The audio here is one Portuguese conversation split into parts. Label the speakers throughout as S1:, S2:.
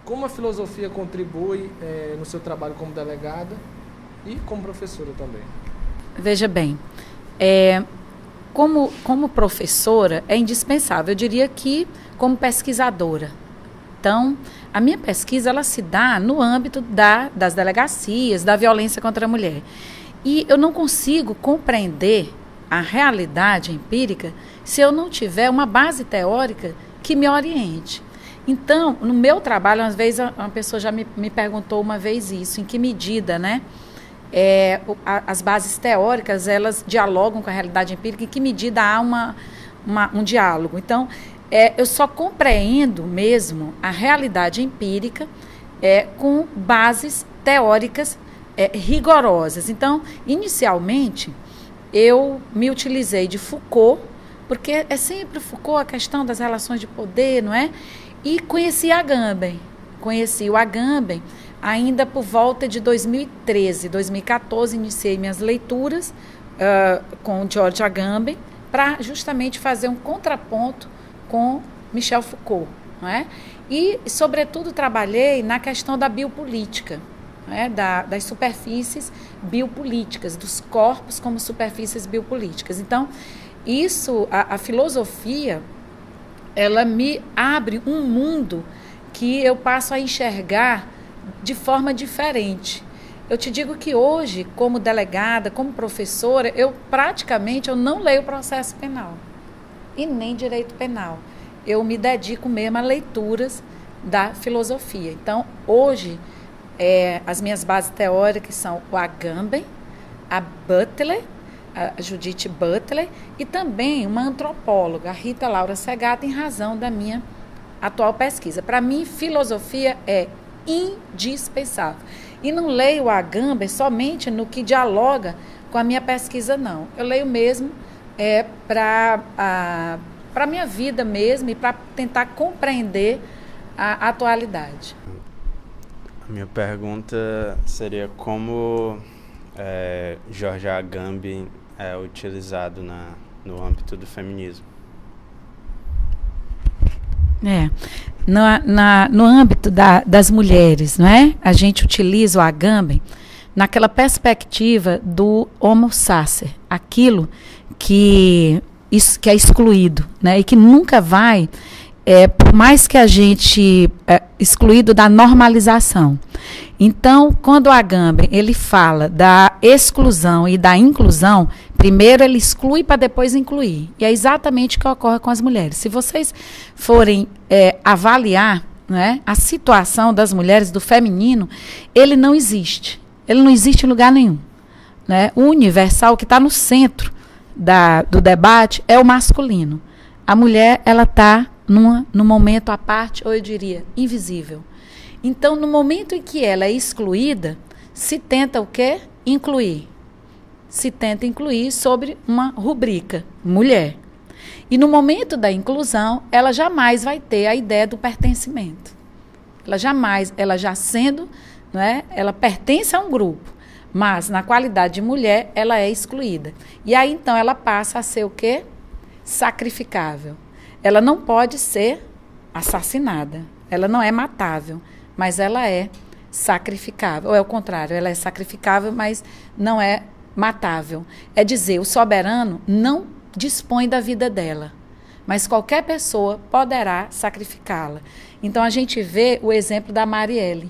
S1: como a filosofia contribui no seu trabalho como delegada e como professora também?
S2: Veja bem, como professora é indispensável, eu diria que como pesquisadora. Então, a minha pesquisa ela se dá no âmbito das delegacias, da violência contra a mulher. E eu não consigo compreender a realidade empírica se eu não tiver uma base teórica que me oriente. Então, no meu trabalho, às vezes uma pessoa já me perguntou uma vez isso, em que medida, né? As bases teóricas, elas dialogam com a realidade empírica, em que medida há um diálogo. Então, eu só compreendo mesmo a realidade empírica com bases teóricas rigorosas. Então, inicialmente, eu me utilizei de Foucault, porque é sempre Foucault a questão das relações de poder, não é? E conheci Agamben. Conheci o Agamben ainda por volta de 2013, 2014, iniciei minhas leituras com George Agamben para justamente fazer um contraponto com Michel Foucault, não é? E, sobretudo, trabalhei na questão da biopolítica, não é? Das superfícies biopolíticas, dos corpos como superfícies biopolíticas. Então, isso, a filosofia, ela me abre um mundo que eu passo a enxergar de forma diferente. Eu te digo que hoje, como delegada, como professora, eu não leio processo penal e nem direito penal. Eu me dedico mesmo a leituras da filosofia. Então, hoje, as minhas bases teóricas são o Agamben, a Butler, a Judith Butler, e também uma antropóloga, a Rita Laura Segato, em razão da minha atual pesquisa. Para mim, filosofia é indispensável. E não leio o Agamben somente no que dialoga com a minha pesquisa, não. Eu leio mesmo para a minha vida mesmo e para tentar compreender a atualidade.
S3: A minha pergunta seria como George Agamben é utilizado no âmbito do feminismo. No âmbito das mulheres, não é? A gente utiliza o Agamben naquela perspectiva do homo sacer, aquilo que é excluído, né? E que nunca vai, por mais que a gente excluído da normalização. Então, quando o Agamben ele fala da exclusão e da inclusão, primeiro ele exclui para depois incluir. E é exatamente o que ocorre com as mulheres. Se vocês forem avaliar, né, a situação das mulheres, do feminino, ele não existe. Ele não existe em lugar nenhum. Né? O universal, que está no centro do debate, é o masculino. A mulher, ela está num momento à parte, ou eu diria, invisível. Então, no momento em que ela é excluída, se tenta o quê? Incluir. Se tenta incluir sobre uma rubrica, mulher. E no momento da inclusão, ela jamais vai ter a ideia do pertencimento. Ela já sendo, não é? Ela pertence a um grupo, mas na qualidade de mulher, ela é excluída. E aí, então, ela passa a ser o quê? Sacrificável. Ela não pode ser assassinada, ela não é matável, mas ela é sacrificável. Ou é o contrário, ela é sacrificável, mas não é matável. É dizer, o soberano não dispõe da vida dela, mas qualquer pessoa poderá sacrificá-la. Então, a gente vê o exemplo da Marielle.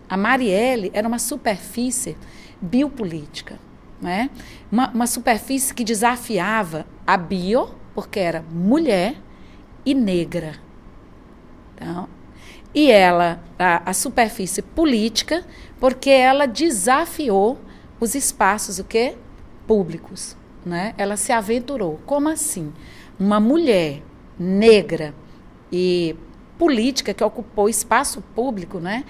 S3: A Marielle era uma superfície biopolítica, né? Uma superfície que desafiava a bio, porque era mulher e negra. Então, e ela, a superfície política, porque ela desafiou os espaços, o quê? Públicos, né? Ela se aventurou. Como assim? Uma mulher negra e política que ocupou espaço público, né?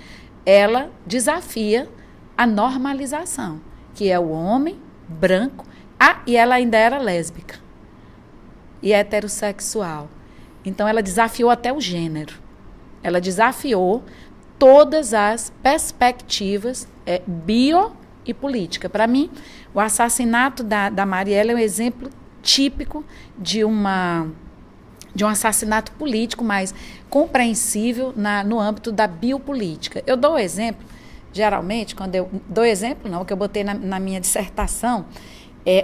S3: Ela desafia a normalização, que é o homem branco, e ela ainda era lésbica e heterossexual. Então, ela desafiou até o gênero. Ela desafiou todas as perspectivas bio e política. Para mim, o assassinato da Marielle é um exemplo típico de uma
S2: de um assassinato político, mas compreensível no âmbito da biopolítica. Eu dou exemplo, geralmente, quando eu dou exemplo, não, que eu botei na minha dissertação,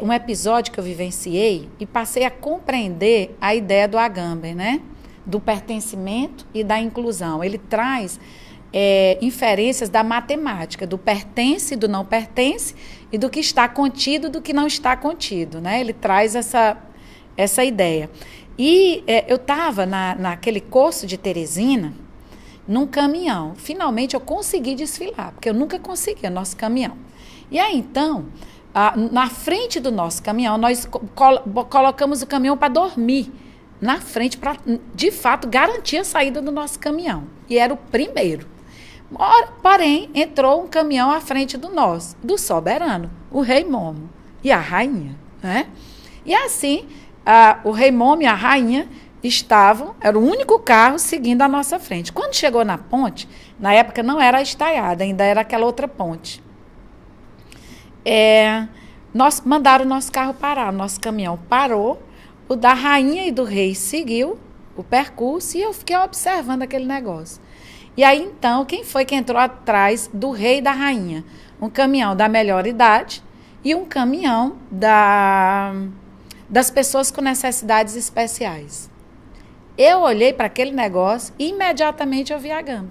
S2: um episódio que eu vivenciei e passei a compreender a ideia do Agamben, né? Do pertencimento e da inclusão. Ele traz inferências da matemática, do pertence e do não pertence, e do que está contido e do que não está contido, né? Ele traz essa ideia. E eu estava naquele curso de Teresina, num caminhão. Finalmente eu consegui desfilar, porque eu nunca conseguia nosso caminhão. E aí, então, na frente do nosso caminhão, nós colocamos o caminhão para dormir na frente, para, de fato, garantir a saída do nosso caminhão. E era o primeiro. Porém, entrou um caminhão à frente do nosso, do soberano, o rei Momo e a rainha, né? E assim, o rei Momo e a rainha era o único carro seguindo à nossa frente. Quando chegou na ponte, na época não era a estaiada, ainda era aquela outra ponte. Nós mandaram o nosso carro parar, o nosso caminhão parou, o da rainha e do rei seguiu o percurso e eu fiquei observando aquele negócio. E aí, então, quem foi que entrou atrás do rei e da rainha? Um caminhão da melhor idade e um caminhão das pessoas com necessidades especiais. Eu olhei para aquele negócio e imediatamente eu vi Agamben.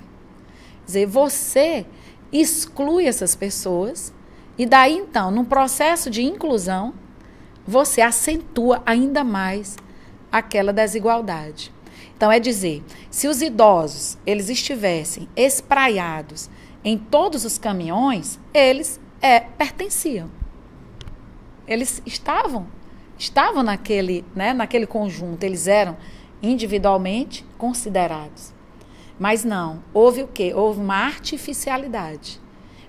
S2: Quer dizer, você exclui essas pessoas e daí, então, num processo de inclusão, você acentua ainda mais aquela desigualdade. Então, é dizer, se os idosos eles estivessem espraiados em todos os caminhões, eles pertenciam. Eles estavam naquele conjunto, eles eram individualmente considerados. Mas não, houve o quê? Houve uma artificialidade.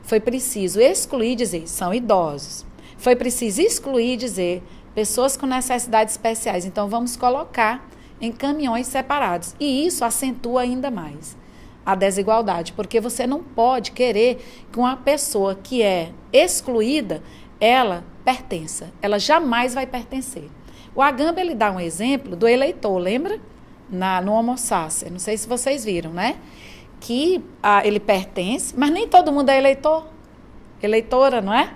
S2: Foi preciso excluir e dizer, são idosos. Foi preciso excluir e dizer, pessoas com necessidades especiais. Então, vamos colocar em caminhões separados. E isso acentua ainda mais a desigualdade, porque você não pode querer que uma pessoa que é excluída, ela pertença. Ela jamais vai pertencer. O Agamben, ele dá um exemplo do eleitor, lembra? No Homo Sacer, não sei se vocês viram, né? Que ele pertence, mas nem todo mundo é eleitor. Eleitora, não é?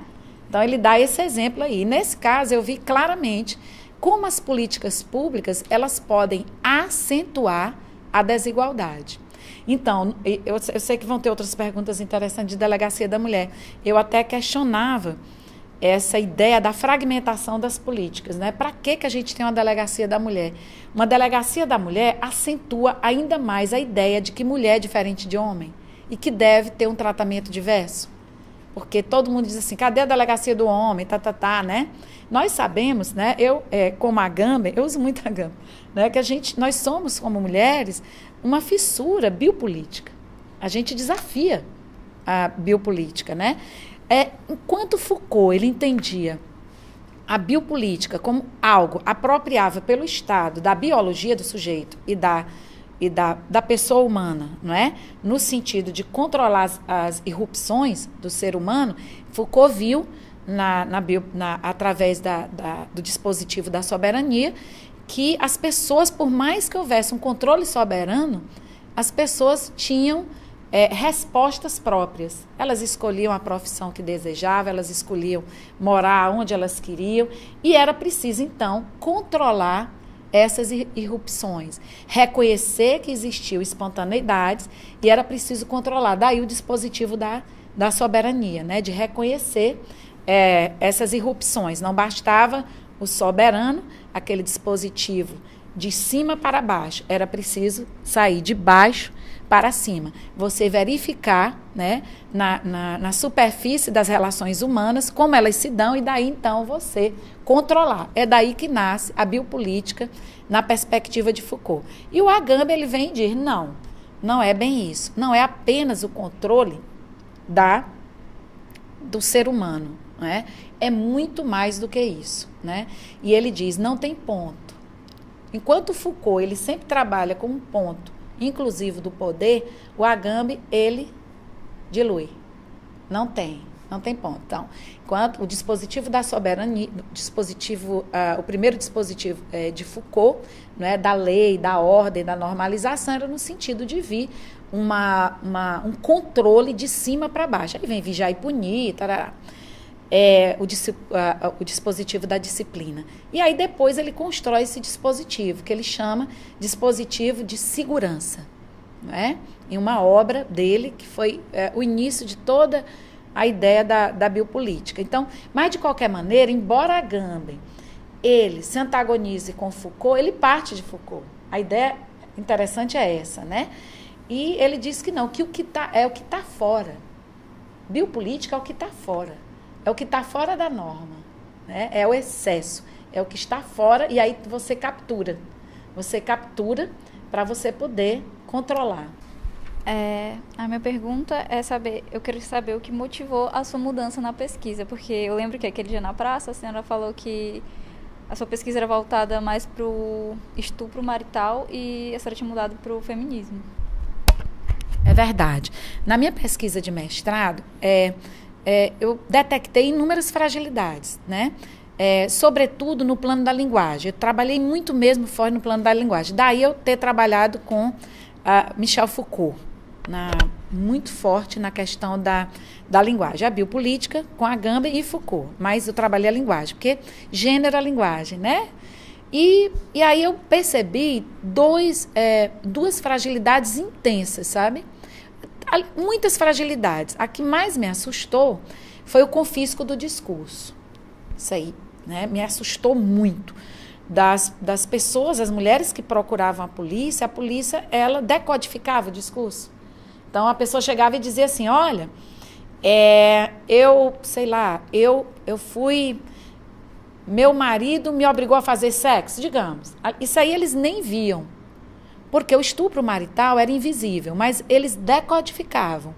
S2: Então, ele dá esse exemplo aí. Nesse caso, eu vi claramente como as políticas públicas, elas podem acentuar a desigualdade. Então, eu sei que vão ter outras perguntas interessantes de delegacia da mulher. Eu até questionava essa ideia da fragmentação das políticas, né? Para que a gente tem uma delegacia da mulher? Uma delegacia da mulher acentua ainda mais a ideia de que mulher é diferente de homem e que deve ter um tratamento diverso. Porque todo mundo diz assim, cadê a delegacia do homem, né? Nós sabemos, né? Eu, como Agamben, eu uso muito Agamben, né? Que nós somos, como mulheres, uma fissura biopolítica. A gente desafia a biopolítica, né? Enquanto Foucault, ele entendia a biopolítica como algo apropriável pelo Estado, da biologia do sujeito e da pessoa humana, não é? No sentido de controlar as irrupções do ser humano, Foucault viu, através do dispositivo da soberania, que as pessoas, por mais que houvesse um controle soberano, as pessoas tinham respostas próprias. Elas escolhiam a profissão que desejavam, elas escolhiam morar onde elas queriam, e era preciso, então, controlar essas irrupções, reconhecer que existiam espontaneidades e era preciso controlar. Daí o dispositivo da soberania, né, de reconhecer essas irrupções. Não bastava o soberano, aquele dispositivo de cima para baixo, era preciso sair de baixo para cima. Você verificar, né, na superfície das relações humanas como elas se dão e daí então você controlar. É daí que nasce a biopolítica na perspectiva de Foucault. E o Agamben, ele vem e diz, não é bem isso. Não é apenas o controle do ser humano, né? É muito mais do que isso, né? E ele diz, não tem ponto. Enquanto Foucault, ele sempre trabalha com um ponto inclusivo do poder, o Agamben, ele dilui. Não tem. Não tem ponto. Então, enquanto o dispositivo da soberania, o primeiro dispositivo de Foucault, né, da lei, da ordem, da normalização, era no sentido de vir um controle de cima para baixo. Aí vem vigiar e punir, tarará. O dispositivo da disciplina. E aí depois ele constrói esse dispositivo, que ele chama dispositivo de segurança, não é? Em uma obra dele, que foi o início de toda a ideia da biopolítica. Então, mas de qualquer maneira, embora Agamben ele se antagonize com Foucault, ele parte de Foucault. A ideia interessante é essa, né? E ele diz que não, que o que está fora. Biopolítica é o que está fora. É o que está fora da norma, né? É o excesso, é o que está fora, e aí você captura. Você captura para você poder controlar.
S4: A minha pergunta é eu quero saber o que motivou a sua mudança na pesquisa, porque eu lembro que aquele dia na praça a senhora falou que a sua pesquisa era voltada mais para o estupro marital e a senhora tinha mudado para o feminismo.
S2: É verdade. Na minha pesquisa de mestrado, eu detectei inúmeras fragilidades, né? Sobretudo no plano da linguagem. Eu trabalhei muito mesmo fora no plano da linguagem. Daí eu ter trabalhado com Michel Foucault, muito forte na questão da linguagem. A biopolítica com Agamben e Foucault, mas eu trabalhei a linguagem, porque gênero é a linguagem, né? E aí eu percebi duas fragilidades intensas, sabe? Muitas fragilidades. A que mais me assustou foi o confisco do discurso. Isso aí, né? Me assustou muito. Das pessoas, as mulheres que procuravam a polícia, ela decodificava o discurso. Então, a pessoa chegava e dizia assim, olha, eu fui... Meu marido me obrigou a fazer sexo, digamos. Isso aí eles nem viam. Porque o estupro marital era invisível, mas eles decodificavam.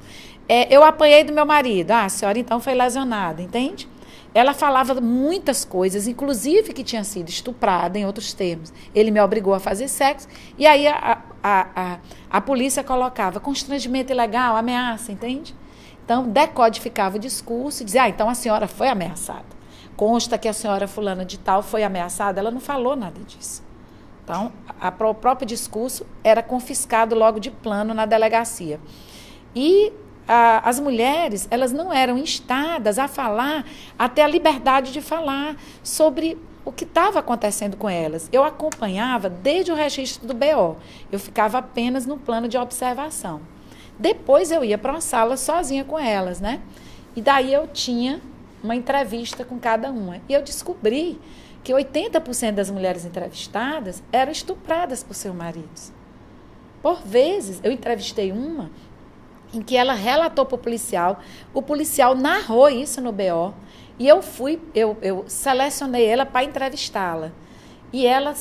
S2: Eu apanhei do meu marido. A senhora então foi lesionada, entende? Ela falava muitas coisas, inclusive que tinha sido estuprada, em outros termos. Ele me obrigou a fazer sexo, e aí a polícia colocava constrangimento ilegal, ameaça, entende? Então, decodificava o discurso e dizia, então a senhora foi ameaçada. Consta que a senhora fulana de tal foi ameaçada, ela não falou nada disso. Então, o próprio discurso era confiscado logo de plano na delegacia. E as mulheres, elas não eram instadas a falar, a ter a liberdade de falar sobre o que estava acontecendo com elas. Eu acompanhava desde o registro do BO. Eu ficava apenas no plano de observação. Depois eu ia para uma sala sozinha com elas, né? E daí eu tinha uma entrevista com cada uma. E eu descobri que 80% das mulheres entrevistadas eram estupradas por seus maridos. Por vezes, eu entrevistei uma em que ela relatou para o policial narrou isso no BO, e eu selecionei ela para entrevistá-la. E ela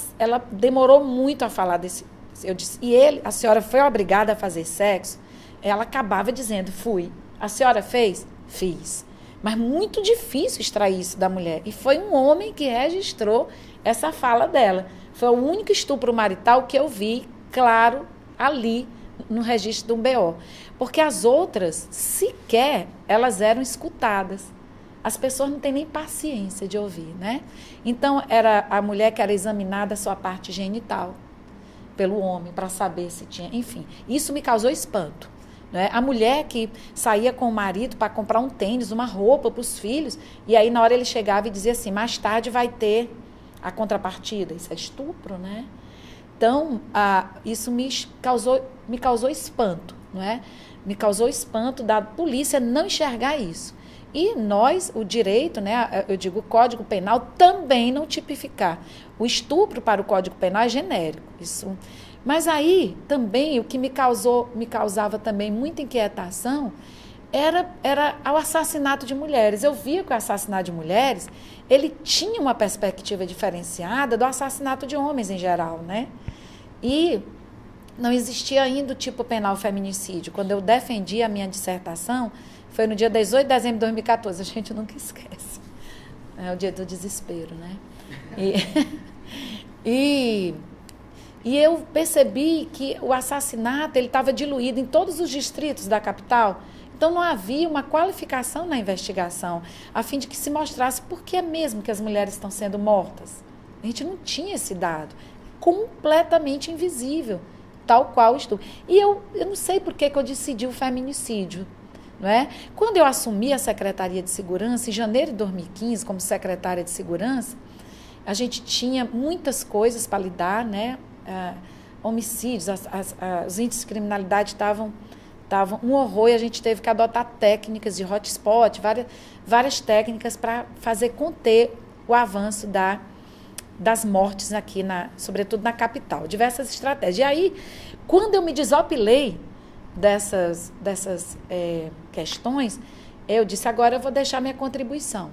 S2: demorou muito a falar desse... Eu disse, a senhora foi obrigada a fazer sexo? Ela acabava dizendo, fui. A senhora fez? Fiz. Mas muito difícil extrair isso da mulher. E foi um homem que registrou essa fala dela. Foi o único estupro marital que eu vi, claro, ali no registro de um BO. Porque as outras, sequer, elas eram escutadas. As pessoas não têm nem paciência de ouvir, né? Então, era a mulher que era examinada a sua parte genital pelo homem, para saber se tinha... Enfim, isso me causou espanto. Né? A mulher que saía com o marido para comprar um tênis, uma roupa para os filhos, e aí na hora ele chegava e dizia assim, mais tarde vai ter a contrapartida. Isso é estupro, né? Então, isso me causou espanto, não é? Me causou espanto da polícia não enxergar isso. E nós, o direito, né, eu digo o Código Penal, também não tipificar. O estupro para o Código Penal é genérico. Isso. Mas aí, também, o que me causava também muita inquietação era o assassinato de mulheres. Eu via que o assassinato de mulheres, ele tinha uma perspectiva diferenciada do assassinato de homens em geral, né? E não existia ainda o tipo penal feminicídio. Quando eu defendi a minha dissertação, foi no dia 18 de dezembro de 2014, a gente nunca esquece. É o dia do desespero, né? E eu percebi que o assassinato ele estava diluído em todos os distritos da capital. Então, não havia uma qualificação na investigação, a fim de que se mostrasse por que é mesmo que as mulheres estão sendo mortas. A gente não tinha esse dado. Completamente invisível, tal qual o estupro. E eu não sei por que eu decidi o feminicídio. Não é? Quando eu assumi a Secretaria de Segurança, em janeiro de 2015, como secretária de Segurança, a gente tinha muitas coisas para lidar, né? Homicídios, os índices de criminalidade estavam um horror, e a gente teve que adotar técnicas de hotspot, várias técnicas para fazer conter o avanço das mortes aqui, sobretudo na capital, diversas estratégias. E aí, quando eu me desopilei dessas questões, eu disse, agora eu vou deixar minha contribuição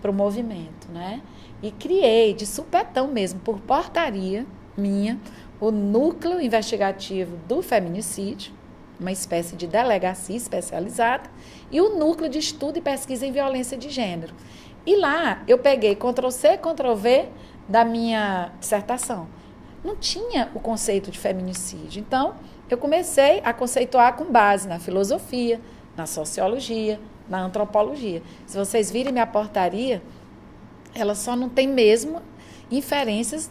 S2: para o movimento, né? E criei, de supetão mesmo, por portaria minha, o núcleo investigativo do feminicídio, uma espécie de delegacia especializada, e o núcleo de estudo e pesquisa em violência de gênero. E lá eu peguei Ctrl+C, Ctrl+V da minha dissertação. Não tinha o conceito de feminicídio. Então, eu comecei a conceituar com base na filosofia, na sociologia, na antropologia. Se vocês virem minha portaria, ela só não tem mesmo inferências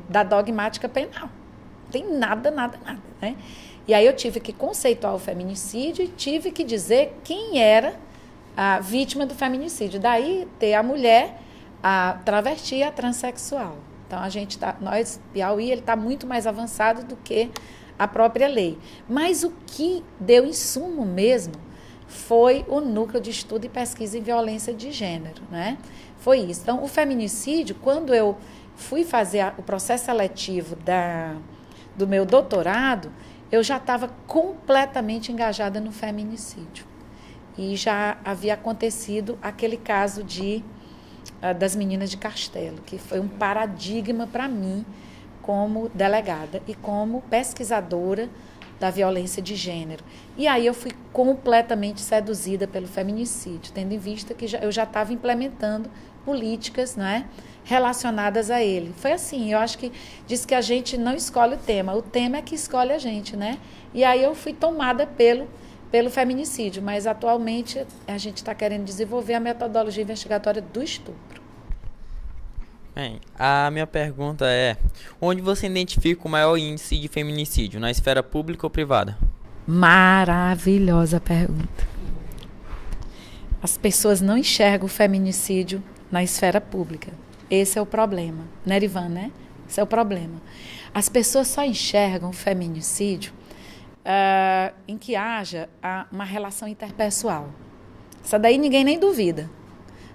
S2: da dogmática penal. Não tem nada, né? E aí eu tive que conceituar o feminicídio e tive que dizer quem era a vítima do feminicídio. Daí ter a mulher, a travesti e a transexual. Então, Piauí, ele está muito mais avançado do que a própria lei. Mas o que deu insumo mesmo foi o núcleo de estudo e pesquisa em violência de gênero, né? Foi isso. Então, o feminicídio, quando eu fui fazer o processo seletivo do meu doutorado, eu já estava completamente engajada no feminicídio. E já havia acontecido aquele caso das meninas de Castelo, que foi um paradigma para mim como delegada e como pesquisadora da violência de gênero. E aí eu fui completamente seduzida pelo feminicídio, tendo em vista que eu já estava implementando políticas, não é, relacionadas a ele. Foi assim, eu acho que diz que a gente não escolhe o tema é que escolhe a gente, né? E aí eu fui tomada pelo feminicídio, mas atualmente a gente está querendo desenvolver a metodologia investigatória do estupro.
S5: Bem, a minha pergunta é, onde você identifica o maior índice de feminicídio, na esfera pública ou privada?
S2: Maravilhosa pergunta. As pessoas não enxergam o feminicídio na esfera pública. Esse é o problema, né, Erivan, né? Esse é o problema. As pessoas só enxergam o feminicídio em que haja uma relação interpessoal. Isso daí ninguém nem duvida.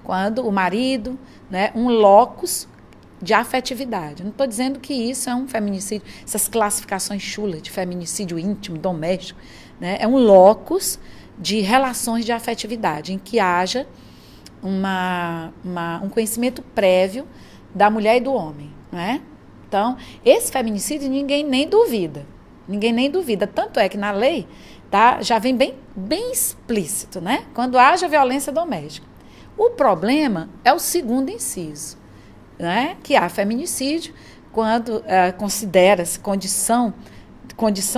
S2: Quando o marido, né, um locus de afetividade. Não estou dizendo que isso é um feminicídio, essas classificações chulas de feminicídio íntimo, doméstico, né, é um locus de relações de afetividade, em que haja um conhecimento prévio da mulher e do homem. Né? Então, esse feminicídio ninguém nem duvida. Ninguém nem duvida. Tanto é que na lei já vem bem explícito, né? Quando haja violência doméstica. O problema é o segundo inciso, né? Que há feminicídio quando considera-se condição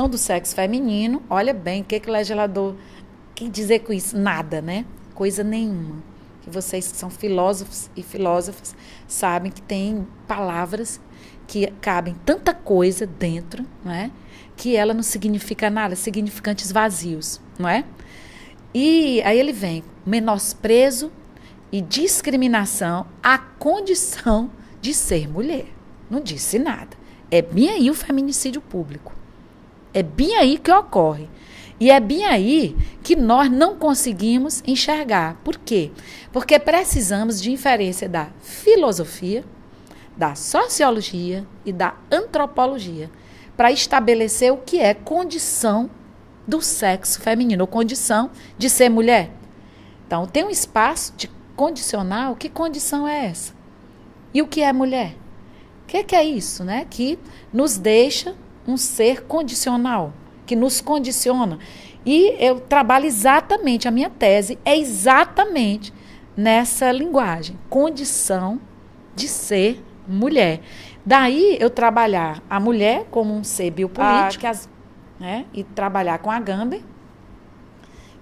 S2: do sexo feminino. Olha bem, o que o legislador quer dizer com isso? Nada, né? Coisa nenhuma. Que vocês que são filósofos e filósofas sabem que tem palavras que cabem tanta coisa dentro, não é? Que ela não significa nada, significantes vazios, não é? E aí ele vem, menosprezo e discriminação à condição de ser mulher. Não disse nada. É bem aí o feminicídio público. É bem aí que ocorre. E é bem aí que nós não conseguimos enxergar. Por quê? Porque precisamos de inferência da filosofia, da sociologia e da antropologia para estabelecer o que é condição do sexo feminino, ou condição de ser mulher. Então, tem um espaço de condicional. Que condição é essa? E o que é mulher? O que é isso, né? Que nos deixa um ser condicional, que nos condiciona. E eu trabalho exatamente, a minha tese é exatamente nessa linguagem, condição de ser mulher. Daí eu trabalhar a mulher como um ser biopolítico, né, e trabalhar com Agamben,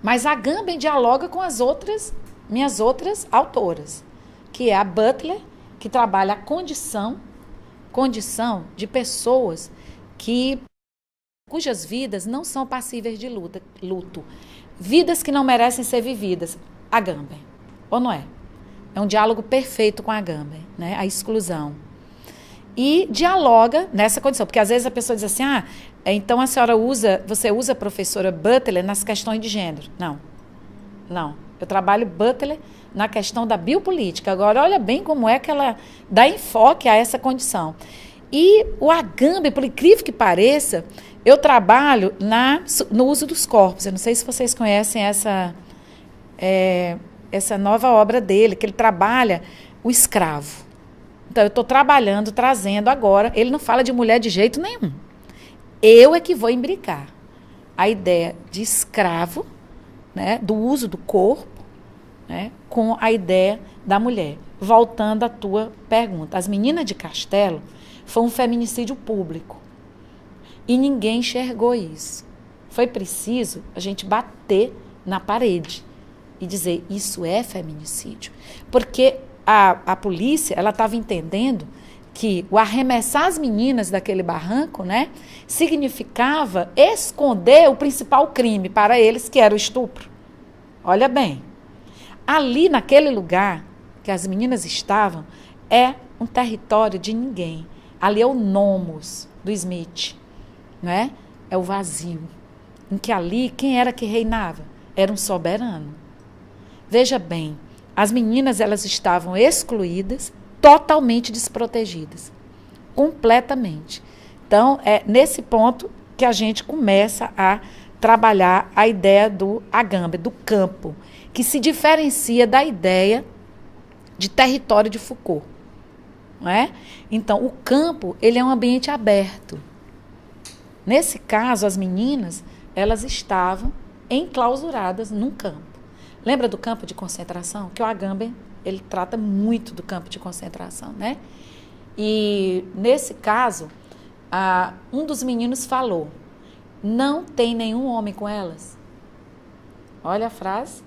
S3: Mas a Agamben dialoga com minhas outras autoras, que é a Butler, que trabalha a condição de pessoas cujas vidas não são passíveis de luto. Vidas que não merecem ser vividas. Agamben, ou não é? É um diálogo perfeito com a Agamben, né? A exclusão. E dialoga nessa condição, porque às vezes a pessoa diz assim, então você usa a professora Butler nas questões de gênero. Não. Eu trabalho Butler na questão da biopolítica. Agora, olha bem como é que ela dá enfoque a essa condição. E o Agamben, por incrível que pareça, eu trabalho no uso dos corpos. Eu não sei se vocês conhecem essa nova obra dele, que ele trabalha o escravo. Então, eu estou trazendo agora, ele não fala de mulher de jeito nenhum. Eu é que vou imbricar a ideia de escravo, né, do uso do corpo, né, com a ideia da mulher. Voltando à tua pergunta, as meninas de Castelo foi um feminicídio público e ninguém enxergou isso. Foi preciso a gente bater na parede e dizer, isso é feminicídio. Porque a polícia, ela estava entendendo que o arremessar as meninas daquele barranco, né, significava esconder o principal crime para eles, que era o estupro. Olha bem, ali naquele lugar que as meninas estavam, é um território de ninguém. Ali é o nomos do Smith, não é? É o vazio, em que ali, quem era que reinava? Era um soberano. Veja bem, as meninas, elas estavam excluídas, totalmente desprotegidas, completamente. Então, é nesse ponto que a gente começa a trabalhar a ideia do Agamben, do campo, que se diferencia da ideia de território de Foucault. Não é? Então, o campo, ele é um ambiente aberto. Nesse caso, as meninas, elas estavam enclausuradas num campo. Lembra do campo de concentração? Que o Agamben, ele trata muito do campo de concentração, né? E, nesse caso, um dos meninos falou, não tem nenhum homem com elas. Olha a frase.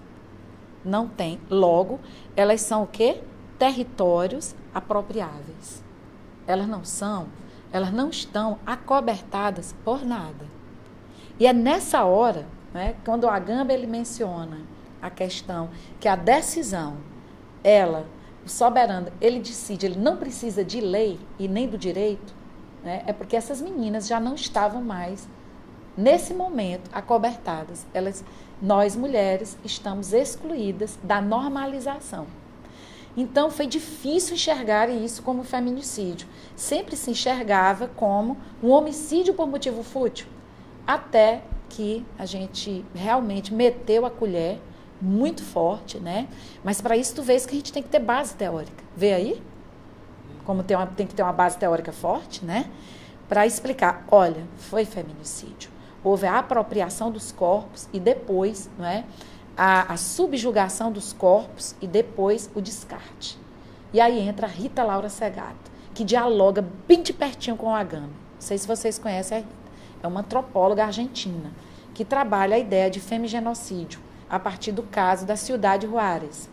S3: Não tem. Logo, elas são o quê? Territórios apropriáveis. Elas não estão acobertadas por nada. E é nessa hora, né, quando o Agamben, ele menciona a questão que a decisão, o soberano, ele decide, ele não precisa de lei e nem do direito, né, é porque essas meninas já não estavam mais, nesse momento, acobertadas. Nós, mulheres, estamos excluídas da normalização. Então, foi difícil enxergar isso como feminicídio. Sempre se enxergava como um homicídio por motivo fútil, até que a gente realmente meteu a colher muito forte, né? Mas para isso tu vês que a gente tem que ter base teórica. Vê aí? Como tem que ter uma base teórica forte, né? Para explicar, olha, foi feminicídio. Houve a apropriação dos corpos e depois, não é? A subjugação dos corpos e depois o descarte. E aí entra a Rita Laura Segato, que dialoga bem de pertinho com o Agamben. Não sei se vocês conhecem a Rita. É uma antropóloga argentina que trabalha a ideia de femigenocídio a partir do caso da Ciudad Juárez,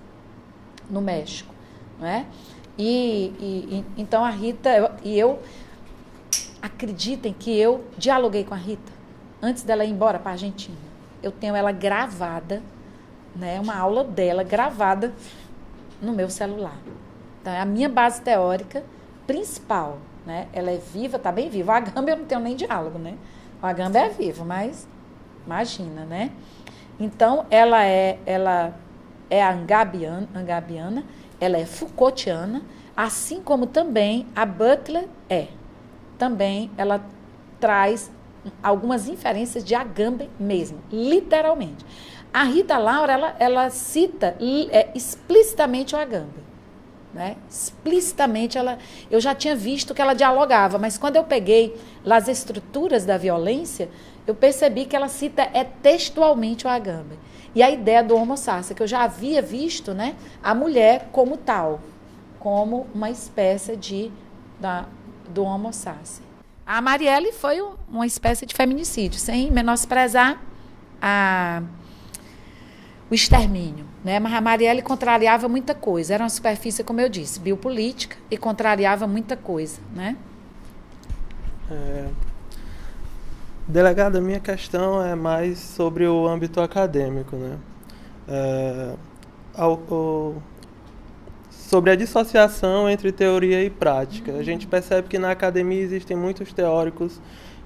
S3: no México. Não é? Então a Rita, eu acreditem que eu dialoguei com a Rita antes dela ir embora para a Argentina. Eu tenho ela gravada, né, uma aula dela gravada no meu celular. Então é a minha base teórica principal, né? Ela é viva, está bem viva. O Agamben eu não tenho nem diálogo, né? O Agamben é vivo, mas imagina, né? Então ela é angabiana, ela é Foucaultiana, assim como também a Butler é. Também ela traz algumas inferências de Agamben mesmo, literalmente. A Rita Laura, ela cita explicitamente o Agamben. Né? Explicitamente, eu já tinha visto que ela dialogava, mas quando eu peguei lá as estruturas da violência, eu percebi que ela cita textualmente o Agamben. E a ideia do homo sacer, que eu já havia visto, né, a mulher como tal, como uma espécie do homo sacer. A Marielle foi uma espécie de feminicídio, sem menosprezar o extermínio, né? Mas a Marielle contrariava muita coisa. Era uma superfície, como eu disse, biopolítica e contrariava muita coisa, né?
S6: Delegada, minha questão é mais sobre o âmbito acadêmico, né? Sobre a dissociação entre teoria e prática. A gente percebe que na academia existem muitos teóricos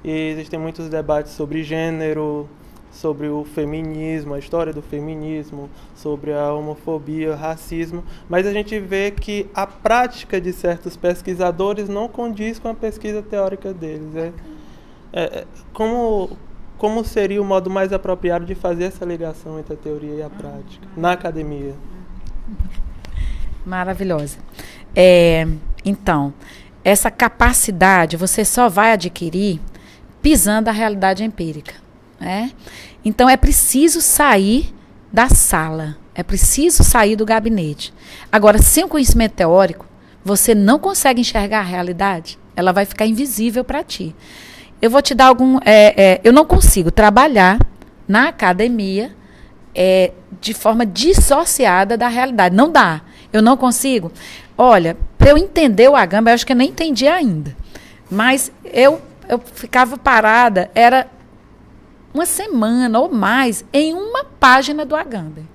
S6: e existem muitos debates sobre gênero, sobre o feminismo, a história do feminismo, sobre a homofobia, racismo, mas a gente vê que a prática de certos pesquisadores não condiz com a pesquisa teórica deles. Como seria o modo mais apropriado de fazer essa ligação entre a teoria e a prática na academia?
S3: Maravilhosa. Então, essa capacidade você só vai adquirir pisando a realidade empírica, né? Então, é preciso sair da sala, é preciso sair do gabinete. Agora, sem o conhecimento teórico, você não consegue enxergar a realidade, ela vai ficar invisível para ti. Eu vou te dar eu não consigo trabalhar na academia de forma dissociada da realidade. Não dá. Eu não consigo. Olha, para eu entender o Agamben, eu acho que eu nem entendi ainda. Mas eu ficava parada, era uma semana ou mais, em uma página do Agamben.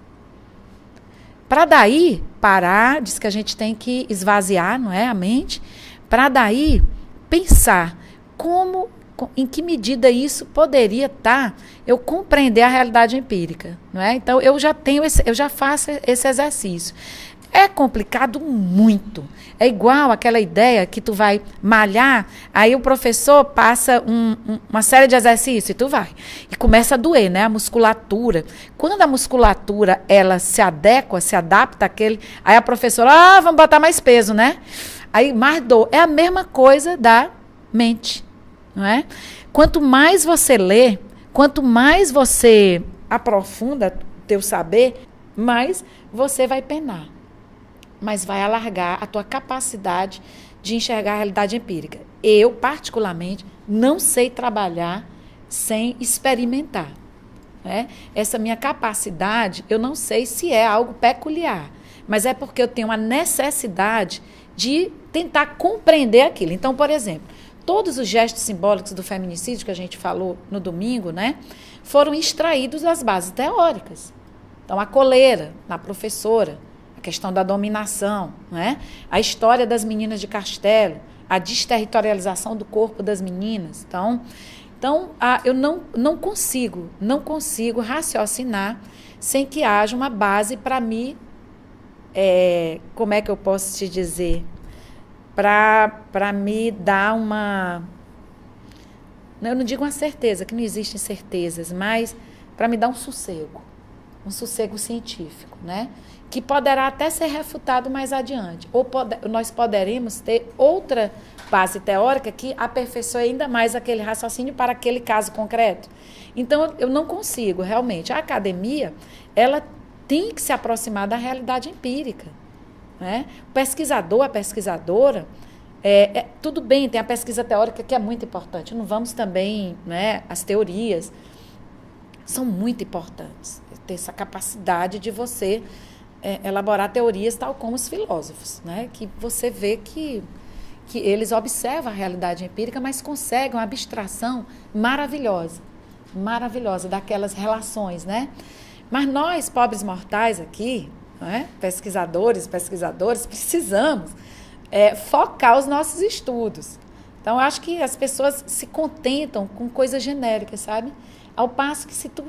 S3: Para daí parar, diz que a gente tem que esvaziar, não é, a mente, para daí pensar em que medida isso poderia eu compreender a realidade empírica, não é? Então eu já faço esse exercício. É complicado muito. É igual aquela ideia que tu vai malhar, aí o professor passa uma série de exercícios e tu vai. E começa a doer, né? A musculatura. Quando a musculatura, ela se adapta àquele... Aí a professora, vamos botar mais peso, né? Aí mais dor. É a mesma coisa da mente, não é? Quanto mais você lê, quanto mais você aprofunda teu saber, mais você vai penar. Mas vai alargar a tua capacidade de enxergar a realidade empírica. Eu, particularmente, não sei trabalhar sem experimentar, né? Essa minha capacidade, eu não sei se é algo peculiar, mas é porque eu tenho a necessidade de tentar compreender aquilo. Então, por exemplo, todos os gestos simbólicos do feminicídio que a gente falou no domingo, né, foram extraídos das bases teóricas. Então, a coleira, na professora, a questão da dominação, né? A história das meninas de Castelo, a desterritorialização do corpo das meninas. Então eu não consigo raciocinar sem que haja uma base para me, como é que eu posso te dizer, para me dar eu não digo uma certeza, que não existem certezas, mas para me dar um sossego científico, né? Que poderá até ser refutado mais adiante. Ou nós poderemos ter outra base teórica que aperfeiçoe ainda mais aquele raciocínio para aquele caso concreto. Então, eu não consigo, realmente. A academia, ela tem que se aproximar da realidade empírica, né? O pesquisador, a pesquisadora, tudo bem, tem a pesquisa teórica que é muito importante. Não vamos também, né, as teorias são muito importantes. Ter essa capacidade de você elaborar teorias tal como os filósofos, né? Que você vê que eles observam a realidade empírica, mas conseguem uma abstração maravilhosa daquelas relações, né? Mas nós, pobres mortais aqui, né, pesquisadoras, precisamos focar os nossos estudos. Então, eu acho que as pessoas se contentam com coisas genéricas, sabe? Ao passo que se tu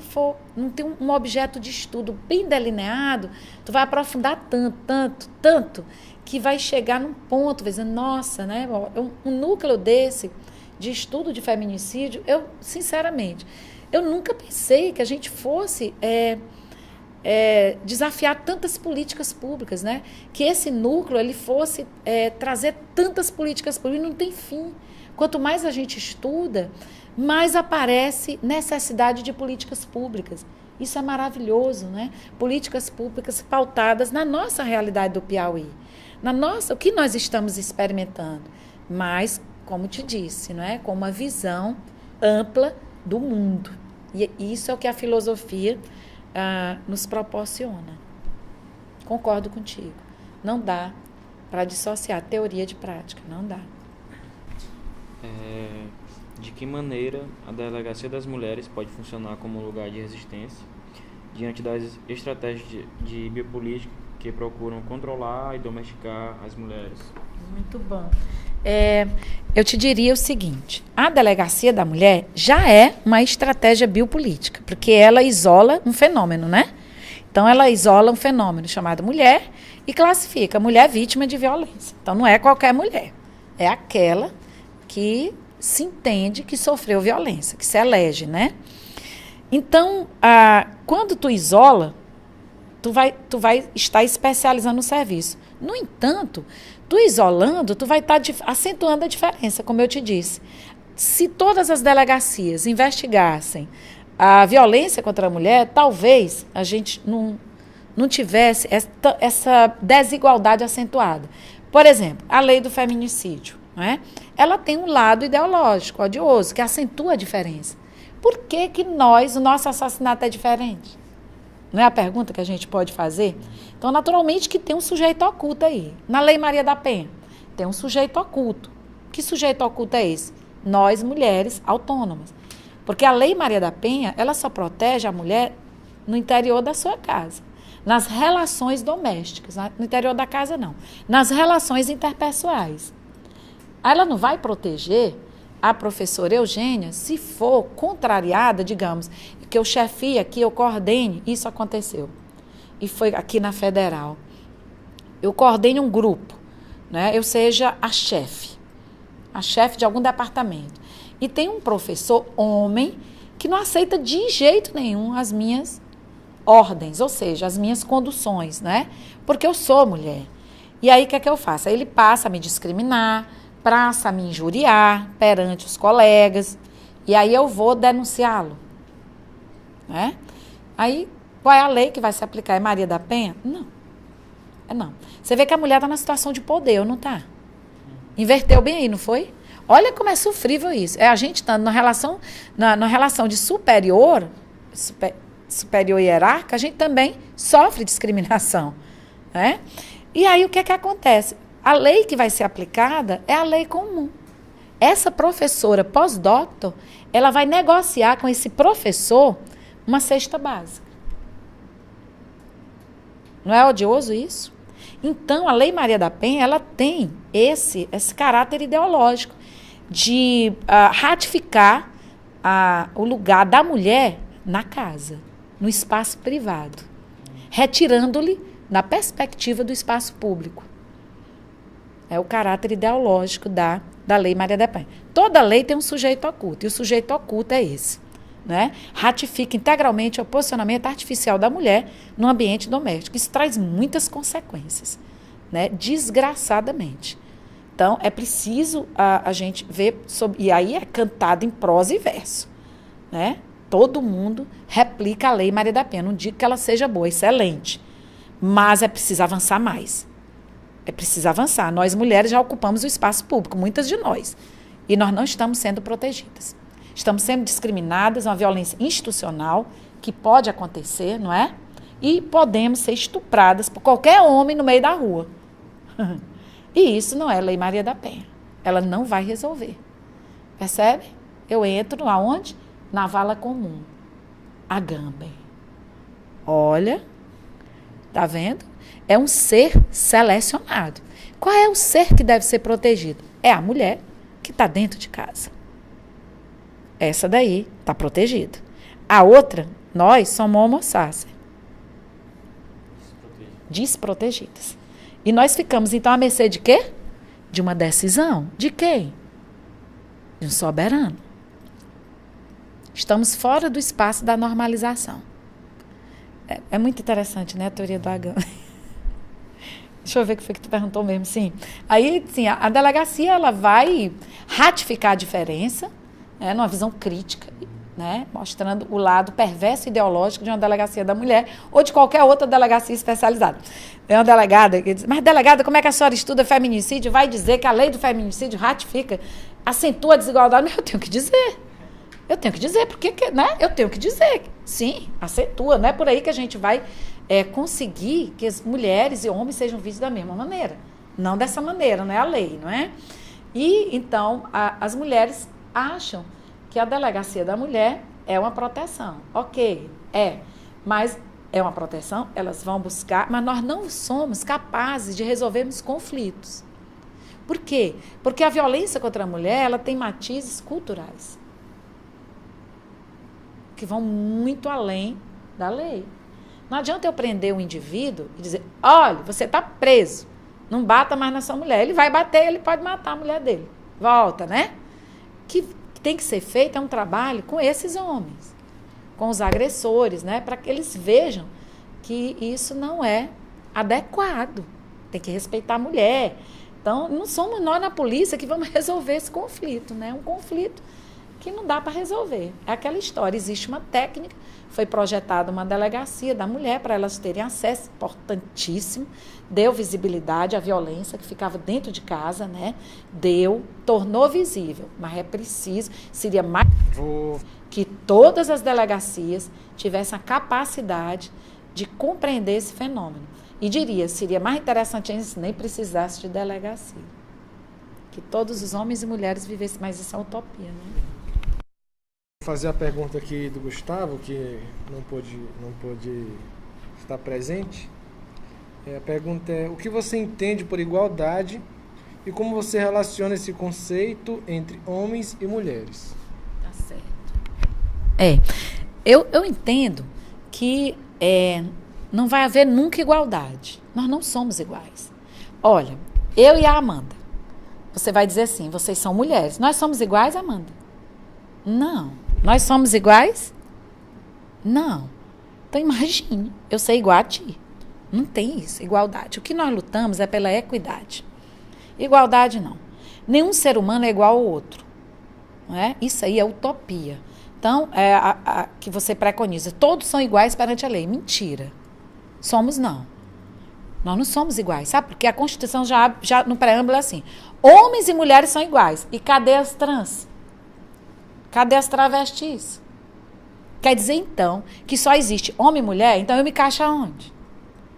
S3: não tem um objeto de estudo bem delineado, tu vai aprofundar tanto, que vai chegar num ponto, vai dizer, nossa, né? Um núcleo desse de estudo de feminicídio, sinceramente, eu nunca pensei que a gente fosse desafiar tantas políticas públicas, né? Que esse núcleo ele fosse trazer tantas políticas públicas, não tem fim. Quanto mais a gente estuda, mais aparece necessidade de políticas públicas. Isso é maravilhoso, né? Políticas públicas pautadas na nossa realidade do Piauí. O que nós estamos experimentando. Mas, como te disse, não é? Com uma visão ampla do mundo. E isso é o que a filosofia
S2: nos proporciona. Concordo contigo. Não dá para dissociar teoria de prática, não dá.
S7: De que maneira a Delegacia das Mulheres pode funcionar como lugar de resistência diante das estratégias de biopolítica que procuram controlar e domesticar as mulheres?
S2: Muito bom. Eu te diria o seguinte, a Delegacia da Mulher já é uma estratégia biopolítica, porque ela isola um fenômeno, né? Então, ela isola um fenômeno chamado mulher e classifica a mulher vítima de violência. Então, não é qualquer mulher, é aquela que se entende que sofreu violência, que se elege, né? Então, quando tu isola, tu vai estar especializando o serviço. No entanto, tu isolando, tu vai estar acentuando a diferença, como eu te disse. Se todas as delegacias investigassem a violência contra a mulher, talvez a gente não tivesse essa desigualdade acentuada. Por exemplo, a lei do feminicídio, não é? Ela tem um lado ideológico, odioso, que acentua a diferença. Por que que o nosso assassinato é diferente? Não é a pergunta que a gente pode fazer? Então, naturalmente, que tem um sujeito oculto aí. Na Lei Maria da Penha, tem um sujeito oculto. Que sujeito oculto é esse? Nós, mulheres autônomas. Porque a Lei Maria da Penha, ela só protege a mulher no interior da sua casa. Nas relações domésticas. No interior da casa, não. Nas relações interpessoais. Ela não vai proteger a professora Eugênia se for contrariada, digamos, que eu chefie aqui, eu coordene, isso aconteceu. E foi aqui na Federal. Eu coordene um grupo, né? Eu seja a chefe de algum departamento. E tem um professor homem que não aceita de jeito nenhum as minhas ordens, ou seja, as minhas conduções, né? Porque eu sou mulher. E aí, o que é que eu faço? Aí ele passa a me discriminar, passa a me injuriar perante os colegas, e aí eu vou denunciá-lo, né? Aí, qual é a lei que vai se aplicar? É Maria da Penha? Não. Não. Você vê que a mulher está na situação de poder, não está? Inverteu bem aí, não foi? Olha como é sofrível isso. É a gente estando na relação de superior hierárquica, a gente também sofre discriminação, né? E aí o que é que acontece? A lei que vai ser aplicada é a lei comum. Essa professora pós-doutor, ela vai negociar com esse professor uma cesta básica. Não é odioso isso? Então, a Lei Maria da Penha, ela tem esse caráter ideológico de ratificar o lugar da mulher na casa, no espaço privado, retirando-lhe na perspectiva do espaço público. É o caráter ideológico da Lei Maria da Penha. Toda lei tem um sujeito oculto, e o sujeito oculto é esse, né? Ratifica integralmente o posicionamento artificial da mulher no ambiente doméstico. Isso traz muitas consequências, né? Desgraçadamente. Então, é preciso a gente ver, e aí é cantado em prosa e verso, né? Todo mundo replica a Lei Maria da Penha. Não digo que ela seja boa, excelente, mas é preciso avançar mais. É preciso avançar. Nós, mulheres, já ocupamos o espaço público, muitas de nós, e nós não estamos sendo protegidas. Estamos sendo discriminadas, uma violência institucional que pode acontecer, não é? E podemos ser estupradas por qualquer homem no meio da rua. E isso não é Lei Maria da Penha. Ela não vai resolver. Percebe? Eu entro aonde? Na vala comum. Agamben. Olha, tá vendo? É um ser selecionado. Qual é o ser que deve ser protegido? É a mulher que está dentro de casa. Essa daí está protegida. A outra, nós somos homo sacer. Desprotegidas. E nós ficamos, então, à mercê de quê? De uma decisão. De quem? De um soberano. Estamos fora do espaço da normalização. É muito interessante, né, a teoria do Agamben. Deixa eu ver o que foi que tu perguntou mesmo, sim. Aí, sim, a delegacia, ela vai ratificar a diferença, né, numa visão crítica, né, mostrando o lado perverso ideológico de uma delegacia da mulher ou de qualquer outra delegacia especializada. Tem uma delegada que diz, mas delegada, como é que a senhora estuda feminicídio? Vai dizer que a lei do feminicídio ratifica, acentua a desigualdade. Mas eu tenho que dizer. Eu tenho que dizer, porque, né? Eu tenho que dizer, sim, acentua. Não é por aí que a gente vai conseguir que as mulheres e homens sejam vistos da mesma maneira. Não dessa maneira, não é a lei, não é? E, então, as mulheres acham que a delegacia da mulher é uma proteção. Ok, mas é uma proteção, elas vão buscar, mas nós não somos capazes de resolvermos conflitos. Por quê? Porque a violência contra a mulher, ela tem matizes culturais que vão muito além da lei. Não adianta eu prender um indivíduo e dizer, olha, você está preso, não bata mais na sua mulher. Ele vai bater, ele pode matar a mulher dele. Volta, né? Que tem que ser feito um trabalho com esses homens, com os agressores, né? Para que eles vejam que isso não é adequado. Tem que respeitar a mulher. Então, não somos nós na polícia que vamos resolver esse conflito, né? Um conflito que não dá para resolver. É aquela história, existe uma técnica, foi projetada uma delegacia da mulher para elas terem acesso, importantíssimo, deu visibilidade à violência que ficava dentro de casa, né? Tornou visível, mas é preciso, seria mais que todas as delegacias tivessem a capacidade de compreender esse fenômeno. E diria, seria mais interessante ainda se nem precisasse de delegacia. Que todos os homens e mulheres vivessem, mas isso é utopia, né?
S1: Vou fazer a pergunta aqui do Gustavo, que não pôde estar presente. A pergunta é, o que você entende por igualdade e como você relaciona esse conceito entre homens e mulheres?
S2: Tá certo. Eu entendo que não vai haver nunca igualdade. Nós não somos iguais. Olha, eu e a Amanda. Você vai dizer assim, vocês são mulheres. Nós somos iguais, Amanda? Não. Nós somos iguais? Não. Então imagine, eu ser igual a ti. Não tem isso, igualdade. O que nós lutamos é pela equidade. Igualdade não. Nenhum ser humano é igual ao outro. Não é? Isso aí é utopia. Então, que você preconiza, todos são iguais perante a lei. Mentira. Somos não. Nós não somos iguais, sabe? Porque a Constituição já no preâmbulo é assim, homens e mulheres são iguais. E cadê as trans? Cadê as travestis? Quer dizer, então, que só existe homem e mulher, então eu me encaixo aonde?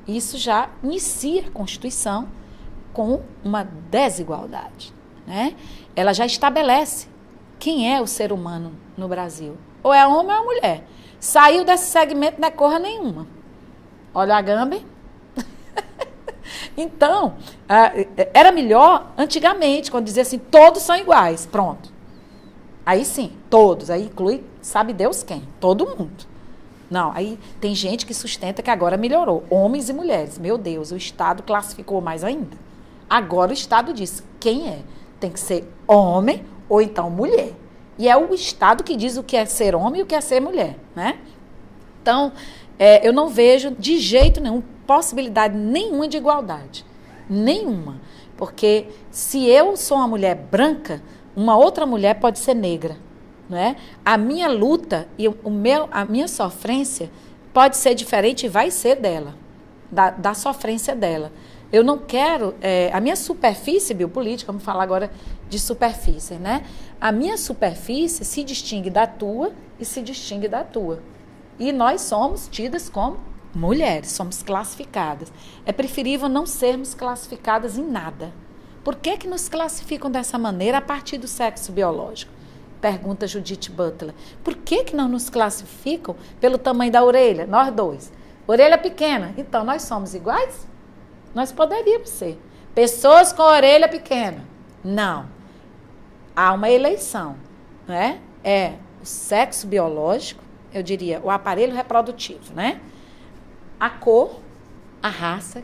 S2: Isso já inicia a Constituição com uma desigualdade, né? Ela já estabelece quem é o ser humano no Brasil. Ou é homem ou é mulher. Saiu desse segmento, não é cor nenhuma. Olha a Agamben. Então, era melhor antigamente, quando dizia assim, todos são iguais, pronto. Aí sim, todos, aí inclui, sabe Deus quem? Todo mundo. Não, aí tem gente que sustenta que agora melhorou, homens e mulheres. Meu Deus, o Estado classificou mais ainda. Agora o Estado diz quem é. Tem que ser homem ou então mulher. E é o Estado que diz o que é ser homem e o que é ser mulher, né? Então, eu não vejo de jeito nenhum possibilidade nenhuma de igualdade. Nenhuma. Porque se eu sou uma mulher branca, uma outra mulher pode ser negra. Né? A minha luta e a minha sofrência pode ser diferente e vai ser dela, da sofrência dela. Eu não quero, a minha superfície biopolítica, vamos falar agora de superfície, né? A minha superfície se distingue da tua e se distingue da tua. E nós somos tidas como mulheres, somos classificadas. É preferível não sermos classificadas em nada. Por que nos classificam dessa maneira a partir do sexo biológico? Pergunta Judith Butler. Por que não nos classificam pelo tamanho da orelha? Nós dois. Orelha pequena. Então, nós somos iguais? Nós poderíamos ser. Pessoas com orelha pequena. Não. Há uma eleição. Né? É o sexo biológico, eu diria, o aparelho reprodutivo. Né? A cor, a raça,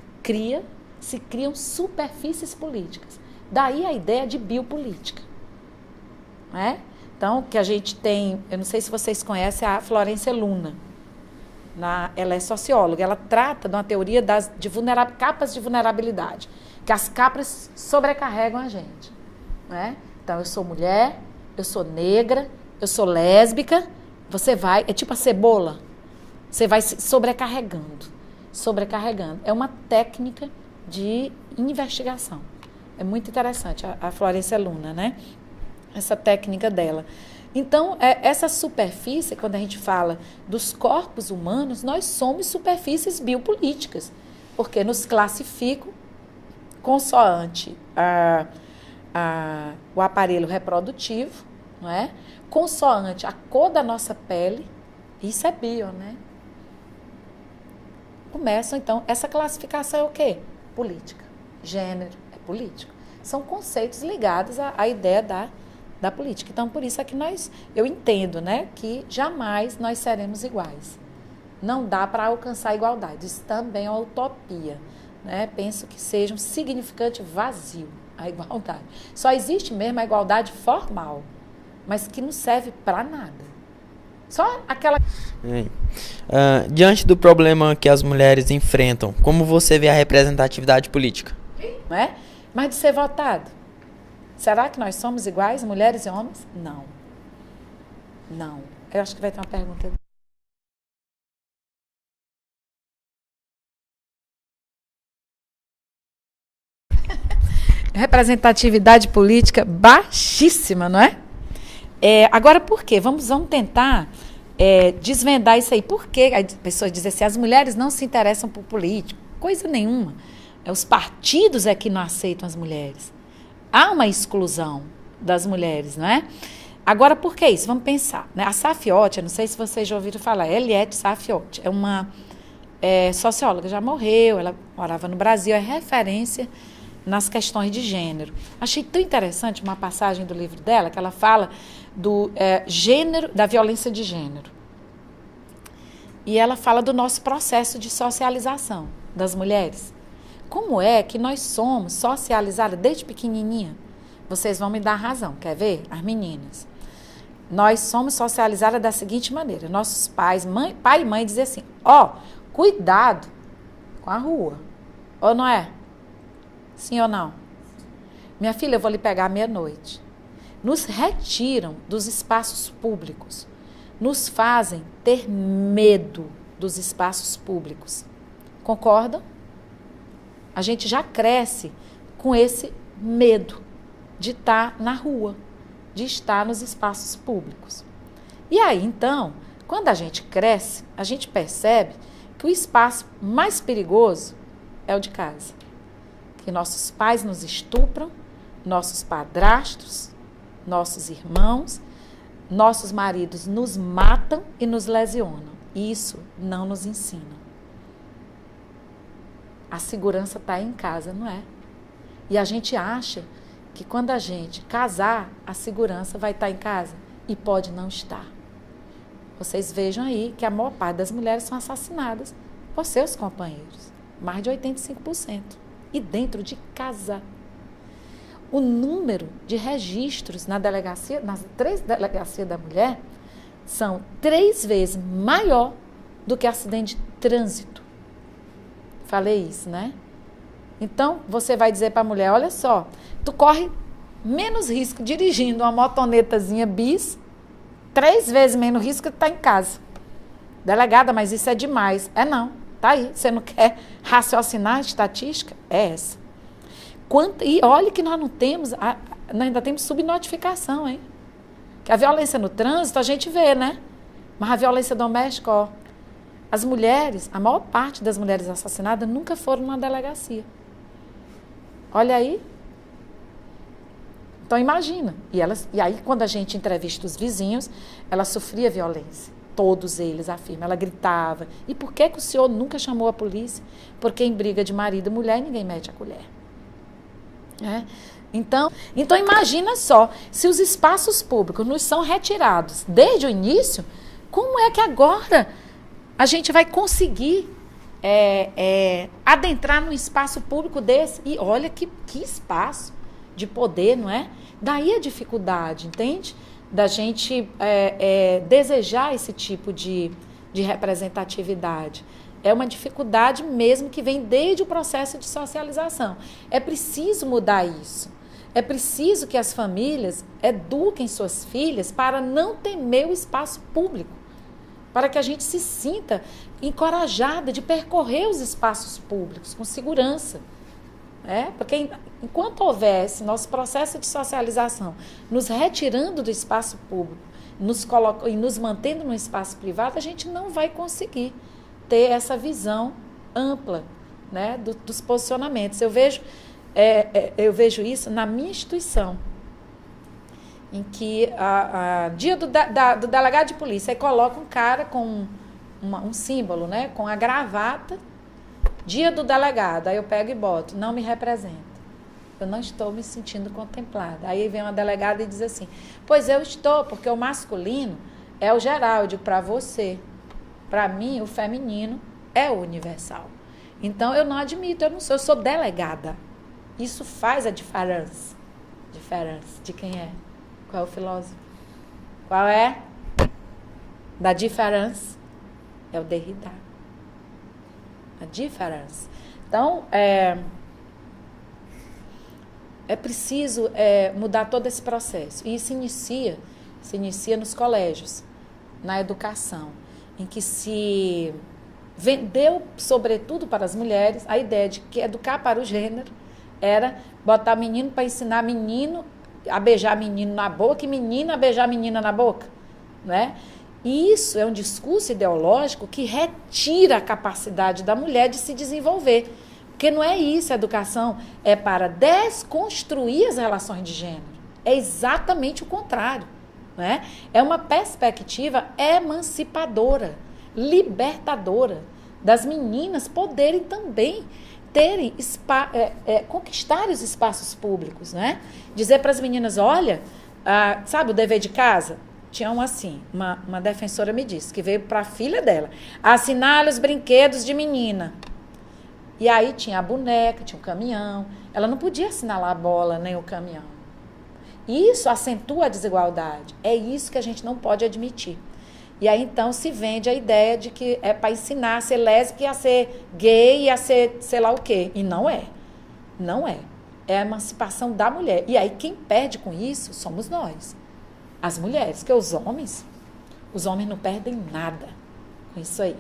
S2: se criam superfícies políticas. Daí a ideia de biopolítica. Né? Então, que a gente tem, eu não sei se vocês conhecem a Florência Luna. Ela é socióloga, ela trata de uma teoria de capas de vulnerabilidade, que as capas sobrecarregam a gente. Né? Então, eu sou mulher, eu sou negra, eu sou lésbica, é tipo a cebola, você vai se sobrecarregando. É uma técnica de investigação. É muito interessante, a Florência Luna, né? Essa técnica dela. Então, essa superfície, quando a gente fala dos corpos humanos, nós somos superfícies biopolíticas, porque nos classificam consoante o aparelho reprodutivo, não é? Consoante a cor da nossa pele, isso é bio, né? Começam, então, essa classificação é o quê? Política. Gênero é político. São conceitos ligados à ideia da política. Então, por isso é que eu entendo, né, que jamais nós seremos iguais. Não dá para alcançar a igualdade. Isso também é uma utopia, né? Penso que seja um significante vazio a igualdade. Só existe mesmo a igualdade formal, mas que não serve para nada. Só aquela...
S5: Diante do problema que as mulheres enfrentam, como você vê a representatividade política?
S2: Não é? Mas de ser votado. Será que nós somos iguais, mulheres e homens? Não. Não. Eu acho que vai ter uma pergunta. Representatividade política baixíssima, não é? Agora, por quê? Vamos tentar desvendar isso aí. Por que as pessoas dizem assim, as mulheres não se interessam por político? Coisa nenhuma. Os partidos é que não aceitam as mulheres. Há uma exclusão das mulheres, não é? Agora, por que isso? Vamos pensar. Né? A Safiotti, não sei se vocês já ouviram falar, Eliette Safiotti, é uma socióloga, já morreu, ela morava no Brasil, é referência nas questões de gênero. Achei tão interessante uma passagem do livro dela, que ela fala do gênero, da violência de gênero. E ela fala do nosso processo de socialização das mulheres. Como é que nós somos socializadas desde pequenininha? Vocês vão me dar razão, quer ver? As meninas. Nós somos socializadas da seguinte maneira. Nossos pais, pai e mãe dizem assim, cuidado com a rua. Ou não é? Sim ou não? Minha filha, eu vou lhe pegar à meia-noite. Nos retiram dos espaços públicos. Nos fazem ter medo dos espaços públicos. Concordam? A gente já cresce com esse medo de estar na rua, de estar nos espaços públicos. E aí, então, quando a gente cresce, a gente percebe que o espaço mais perigoso é o de casa. Que nossos pais nos estupram, nossos padrastos, nossos irmãos, nossos maridos nos matam e nos lesionam. Isso não nos ensina. A segurança está em casa, não é? E a gente acha que quando a gente casar, a segurança vai estar em casa. E pode não estar. Vocês vejam aí que a maior parte das mulheres são assassinadas por seus companheiros. Mais de 85%. E dentro de casa. O número de registros na delegacia, nas 3 delegacias da mulher, são 3 vezes maior do que acidente de trânsito. Falei isso, né? Então, você vai dizer para a mulher, olha só, tu corre menos risco dirigindo uma motonetazinha bis, 3 vezes menos risco que tu tá em casa. Delegada, mas isso é demais. Não, tá aí. Você não quer raciocinar a estatística? É essa. E olha que nós não temos, nós ainda temos subnotificação, hein? Que a violência no trânsito a gente vê, né? Mas a violência doméstica, as mulheres, a maior parte das mulheres assassinadas nunca foram numa delegacia. Olha aí. Então, imagina. E aí, quando a gente entrevista os vizinhos, ela sofria violência. Todos eles afirmam. Ela gritava. E por que o senhor nunca chamou a polícia? Porque em briga de marido e mulher, ninguém mete a colher. Então, imagina só, se os espaços públicos nos são retirados desde o início, como é que agora a gente vai conseguir adentrar num espaço público desse? E olha que espaço de poder, não é? Daí a dificuldade, entende? Da gente desejar esse tipo de representatividade. É uma dificuldade mesmo que vem desde o processo de socialização. É preciso mudar isso. É preciso que as famílias eduquem suas filhas para não temer o espaço público. Para que a gente se sinta encorajada de percorrer os espaços públicos com segurança. Porque enquanto houvesse nosso processo de socialização nos retirando do espaço público
S3: e nos mantendo no espaço privado, a gente não vai conseguir ter essa visão ampla, né, dos posicionamentos. Eu vejo isso na minha instituição, em que dia do delegado de polícia, aí coloca um cara com um símbolo, né, com a gravata, dia do delegado, aí eu pego e boto, não me representa. Eu não estou me sentindo contemplada. Aí vem uma delegada e diz assim, pois eu estou, porque o masculino é o geral. Eu digo, para você. Para mim, o feminino é o universal. Então, eu não admito, eu sou delegada. Isso faz a diferença. Diferença de quem é? Qual é o filósofo? Qual é? Da diferença. É o Derrida. A diferença. Então, é preciso mudar todo esse processo. E isso se inicia nos colégios, na educação, em que se vendeu, sobretudo para as mulheres, a ideia de que educar para o gênero era botar menino para ensinar menino a beijar menino na boca e menina a beijar menina na boca, né? E isso é um discurso ideológico que retira a capacidade da mulher de se desenvolver. Porque não é isso, a educação é para desconstruir as relações de gênero. É exatamente o contrário, né? É uma perspectiva emancipadora, libertadora, das meninas poderem também conquistar os espaços públicos, né? Dizer para as meninas, olha, sabe o dever de casa? Tinha uma defensora me disse, que veio para a filha dela, assinar os brinquedos de menina. E aí tinha a boneca, tinha o caminhão. Ela não podia assinalar a bola nem o caminhão. Isso acentua a desigualdade. É isso que a gente não pode admitir. E aí então se vende a ideia de que é para ensinar a ser lésbica, a ser gay, a ser sei lá o quê. E não é. Não é. É a emancipação da mulher. E aí quem perde com isso somos nós. As mulheres. Porque os homens não perdem nada com isso aí.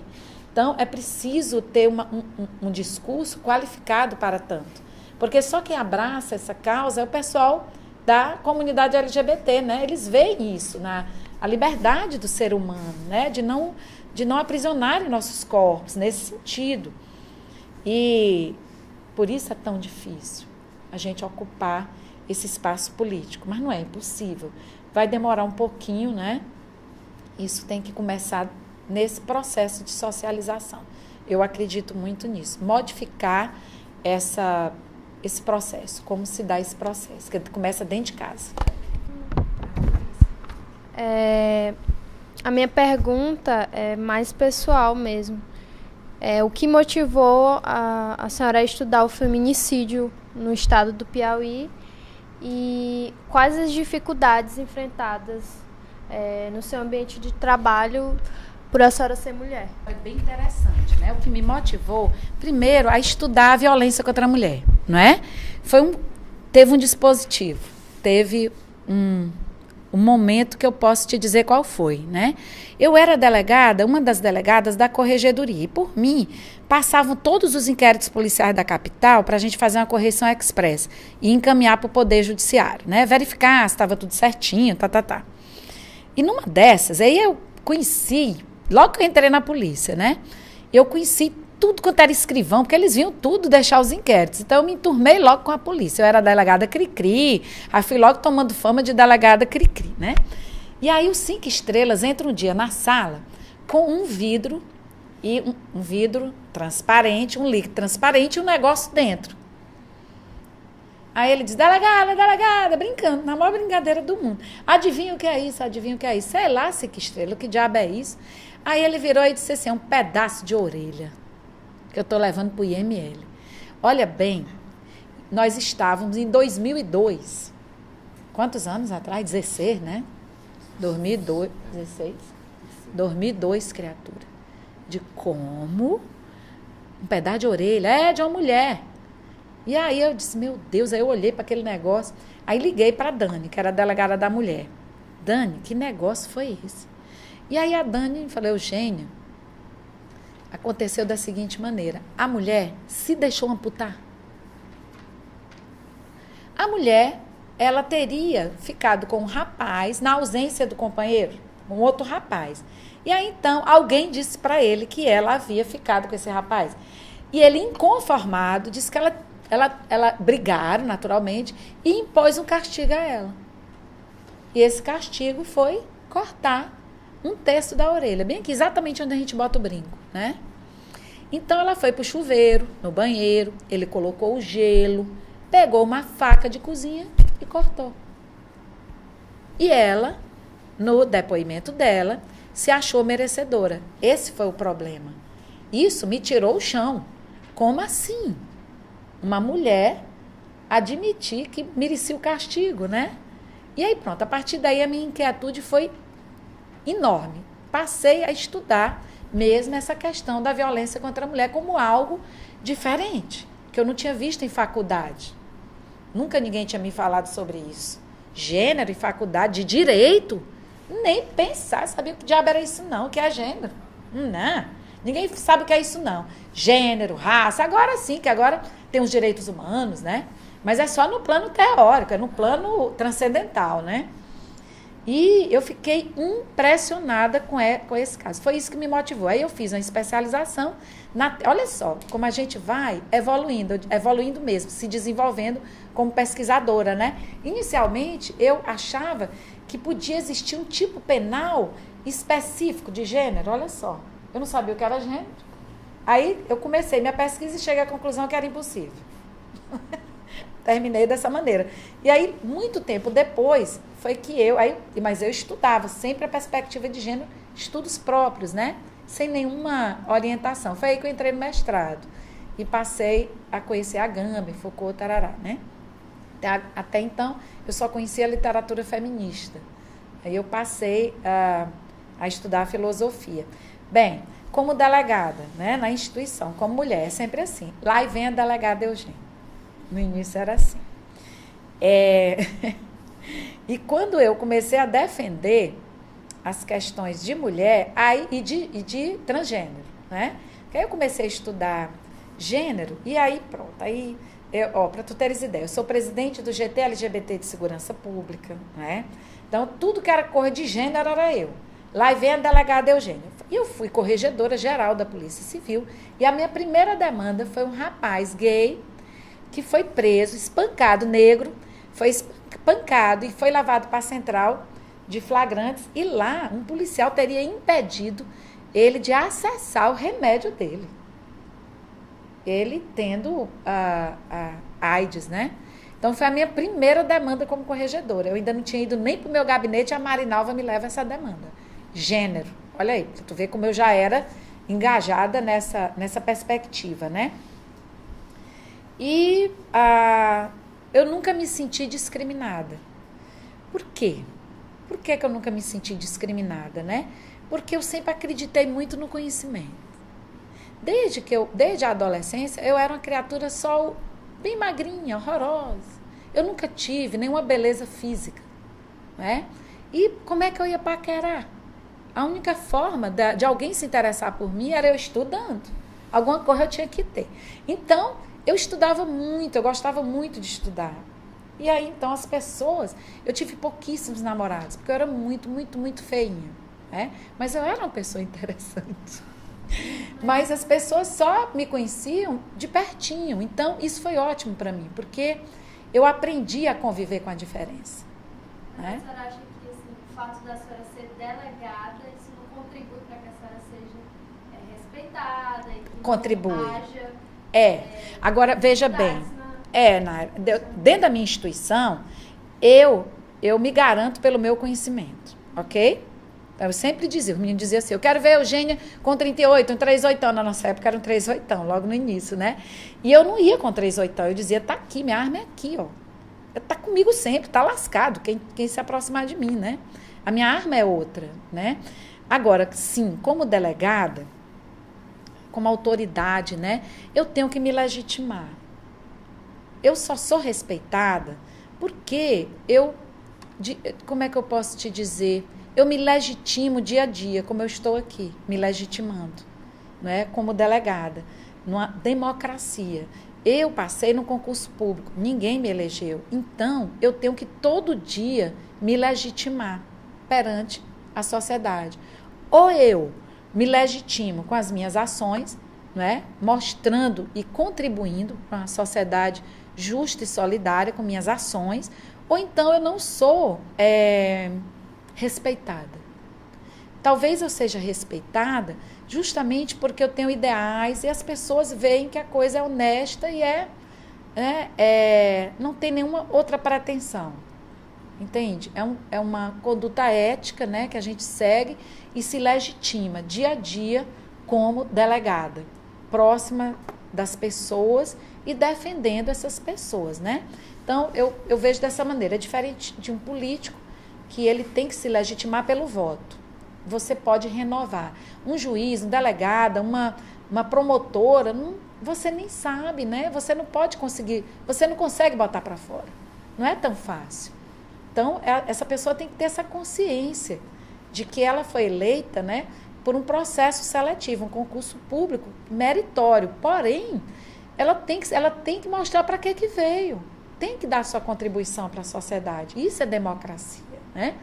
S3: Então, é preciso ter um discurso qualificado para tanto. Porque só quem abraça essa causa é o pessoal da comunidade LGBT, né? Eles veem isso, a liberdade do ser humano, né? De não aprisionarem nossos corpos nesse sentido. E por isso é tão difícil a gente ocupar esse espaço político. Mas não é impossível. Vai demorar um pouquinho, né? Isso tem que começar nesse processo de socialização. Eu acredito muito nisso. Modificar esse processo, como se dá esse processo, que começa dentro de casa.
S8: A minha pergunta é mais pessoal mesmo. O que motivou a senhora a estudar o feminicídio no estado do Piauí e quais as dificuldades enfrentadas no seu ambiente de trabalho por a senhora ser mulher?
S3: É bem interessante, né? O que me motivou, primeiro, a estudar a violência contra a mulher, não é? Teve um dispositivo, teve um momento que eu posso te dizer qual foi, né? Eu era delegada, uma das delegadas da corregedoria, e por mim, passavam todos os inquéritos policiais da capital para a gente fazer uma correção express e encaminhar para o Poder Judiciário, né? Verificar se estava tudo certinho, E numa dessas, aí eu conheci, logo que eu entrei na polícia, né? Eu conheci tudo quanto era escrivão, porque eles vinham tudo deixar os inquéritos. Então, eu me enturmei logo com a polícia. Eu era delegada Cri-Cri, aí fui logo tomando fama de delegada Cri-Cri, né? E aí, os 5 estrelas entram um dia na sala com um vidro, e um vidro transparente, um líquido transparente e um negócio dentro. Aí ele diz, delegada, brincando, na maior brincadeira do mundo. Adivinha o que é isso? Sei lá, 5 estrelas, que diabo é isso? Aí ele virou e disse assim, é um pedaço de orelha que eu estou levando para o IML. Olha bem, nós estávamos em 2002. Quantos anos atrás? 16, né? 2002, 16? 2002, criatura. De como? Um pedaço de orelha, de uma mulher. E aí eu disse, meu Deus, aí eu olhei para aquele negócio, aí liguei para a Dani, que era a delegada da mulher. Dani, que negócio foi esse? E aí a Dani falou, Eugênia, aconteceu da seguinte maneira, a mulher se deixou amputar. A mulher, ela teria ficado com o rapaz na ausência do companheiro.
S2: um outro rapaz. E aí, então, alguém disse para ele que ela havia ficado com esse rapaz. E ele, inconformado, disse que ela brigaram, naturalmente, e impôs um castigo a ela. E esse castigo foi cortar um terço da orelha, bem aqui, exatamente onde a gente bota o brinco, né? Então, ela foi para o chuveiro, no banheiro, ele colocou o gelo, pegou uma faca de cozinha e cortou. E ela, no depoimento dela, se achou merecedora. Esse foi o problema. Isso me tirou o chão. Como assim? Uma mulher admitir que merecia o castigo, né? E aí pronto, a partir daí a minha inquietude foi enorme. Passei a estudar mesmo essa questão da violência contra a mulher como algo diferente, que eu não tinha visto em faculdade. Nunca ninguém tinha me falado sobre isso. Gênero e faculdade de direito, nem pensar, sabia o que diabo era isso não, o que é gênero. Não, ninguém sabe o que é isso não. Gênero, raça, agora sim, que agora tem os direitos humanos, né? Mas é só no plano teórico, é no plano transcendental, né? E eu fiquei impressionada com esse caso. Foi isso que me motivou. Aí eu fiz uma especialização. Olha só, como a gente vai evoluindo mesmo, se desenvolvendo como pesquisadora, né? Inicialmente, eu achava que podia existir um tipo penal específico de gênero. Olha só, eu não sabia o que era gênero. Aí eu comecei minha pesquisa e cheguei à conclusão que era impossível. Terminei dessa maneira. E aí, muito tempo depois, foi que mas eu estudava sempre a perspectiva de gênero, estudos próprios, né? Sem nenhuma orientação. Foi aí que eu entrei no mestrado. E passei a conhecer Agamben, Foucault, tarará, né? Até então, eu só conhecia a literatura feminista. Aí eu passei a estudar filosofia. Bem, como delegada, né? Na instituição, como mulher, é sempre assim. Lá e vem a delegada Eugênia. No início era assim. E quando eu comecei a defender as questões de mulher e de transgênero, né? Porque aí eu comecei a estudar gênero e aí pronto. Aí, para tu teres ideia, eu sou presidente do GT LGBT de Segurança Pública, né? Então, tudo que era cor de gênero era eu. Lá vem a delegada Eugênia. E eu fui corregedora geral da Polícia Civil e a minha primeira demanda foi um rapaz gay que foi preso, espancado, negro, foi espancado e foi levado para a central de flagrantes e lá um policial teria impedido ele de acessar o remédio dele. Ele tendo a AIDS, né? Então foi a minha primeira demanda como corregedora. Eu ainda não tinha ido nem para o meu gabinete e a Marinalva me leva essa demanda. Gênero. Olha aí, para tu ver como eu já era engajada nessa perspectiva, né? E eu nunca me senti discriminada. Por quê? Por que eu nunca me senti discriminada, né? Porque eu sempre acreditei muito no conhecimento. Desde a adolescência, eu era uma criatura só bem magrinha, horrorosa. Eu nunca tive nenhuma beleza física, né? E como é que eu ia paquerar? A única forma de alguém se interessar por mim era eu estudando. Alguma coisa eu tinha que ter. Então, eu estudava muito, eu gostava muito de estudar. E aí, então, as pessoas... Eu tive pouquíssimos namorados, porque eu era muito, muito, muito feinha, né? Mas eu era uma pessoa interessante. Mas as pessoas só me conheciam de pertinho. Então, isso foi ótimo para mim, porque eu aprendi a conviver com a diferença. Né?
S8: A senhora acha que assim, o fato da senhora ser delegada, isso não contribui para que a senhora seja respeitada? E que
S2: contribui.
S8: Não haja,
S2: agora, veja bem, dentro da minha instituição, eu me garanto pelo meu conhecimento, ok? Eu sempre dizia, o menino dizia assim, eu quero ver a Eugênia com 38, um 38, na nossa época era um 38, logo no início, né? E eu não ia com 38, eu dizia, tá aqui, minha arma é aqui, ó. Tá comigo sempre, tá lascado, quem se aproximar de mim, né? A minha arma é outra, né? Agora, sim, como delegada, como autoridade, né? Eu tenho que me legitimar. Eu só sou respeitada porque como é que eu posso te dizer? Eu me legitimo dia a dia, como eu estou aqui, me legitimando, né? Como delegada, numa democracia. Eu passei no concurso público, ninguém me elegeu. Então, eu tenho que todo dia me legitimar perante a sociedade. Ou eu me legitimo com as minhas ações, não é? Mostrando e contribuindo para uma sociedade justa e solidária com minhas ações, ou então eu não sou respeitada. Talvez eu seja respeitada justamente porque eu tenho ideais e as pessoas veem que a coisa é honesta e não tem nenhuma outra pretensão. Entende? É uma conduta ética, né, que a gente segue e se legitima dia a dia como delegada, próxima das pessoas e defendendo essas pessoas, né? Então, eu vejo dessa maneira. É diferente de um político que ele tem que se legitimar pelo voto. Você pode renovar. Um juiz, um delegada, uma promotora, você nem sabe, né? Você não pode conseguir, você não consegue botar para fora. Não é tão fácil. Então, essa pessoa tem que ter essa consciência de que ela foi eleita, né, por um processo seletivo, um concurso público meritório. Porém, ela tem que mostrar para que veio. Tem que dar sua contribuição para a sociedade. Isso é democracia, né?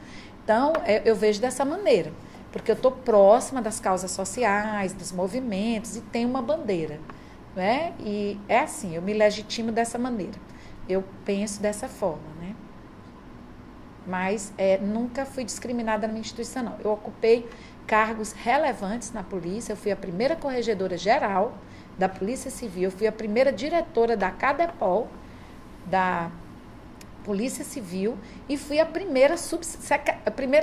S2: Então, eu vejo dessa maneira. Porque eu estou próxima das causas sociais, dos movimentos, e tenho uma bandeira. Né? E é assim, eu me legitimo dessa maneira. Eu penso dessa forma, né? Mas nunca fui discriminada na minha instituição, não. Eu ocupei cargos relevantes na polícia. Eu fui a primeira corregedora geral da Polícia Civil, eu fui a primeira diretora da CADEPOL, da Polícia Civil, e fui a primeira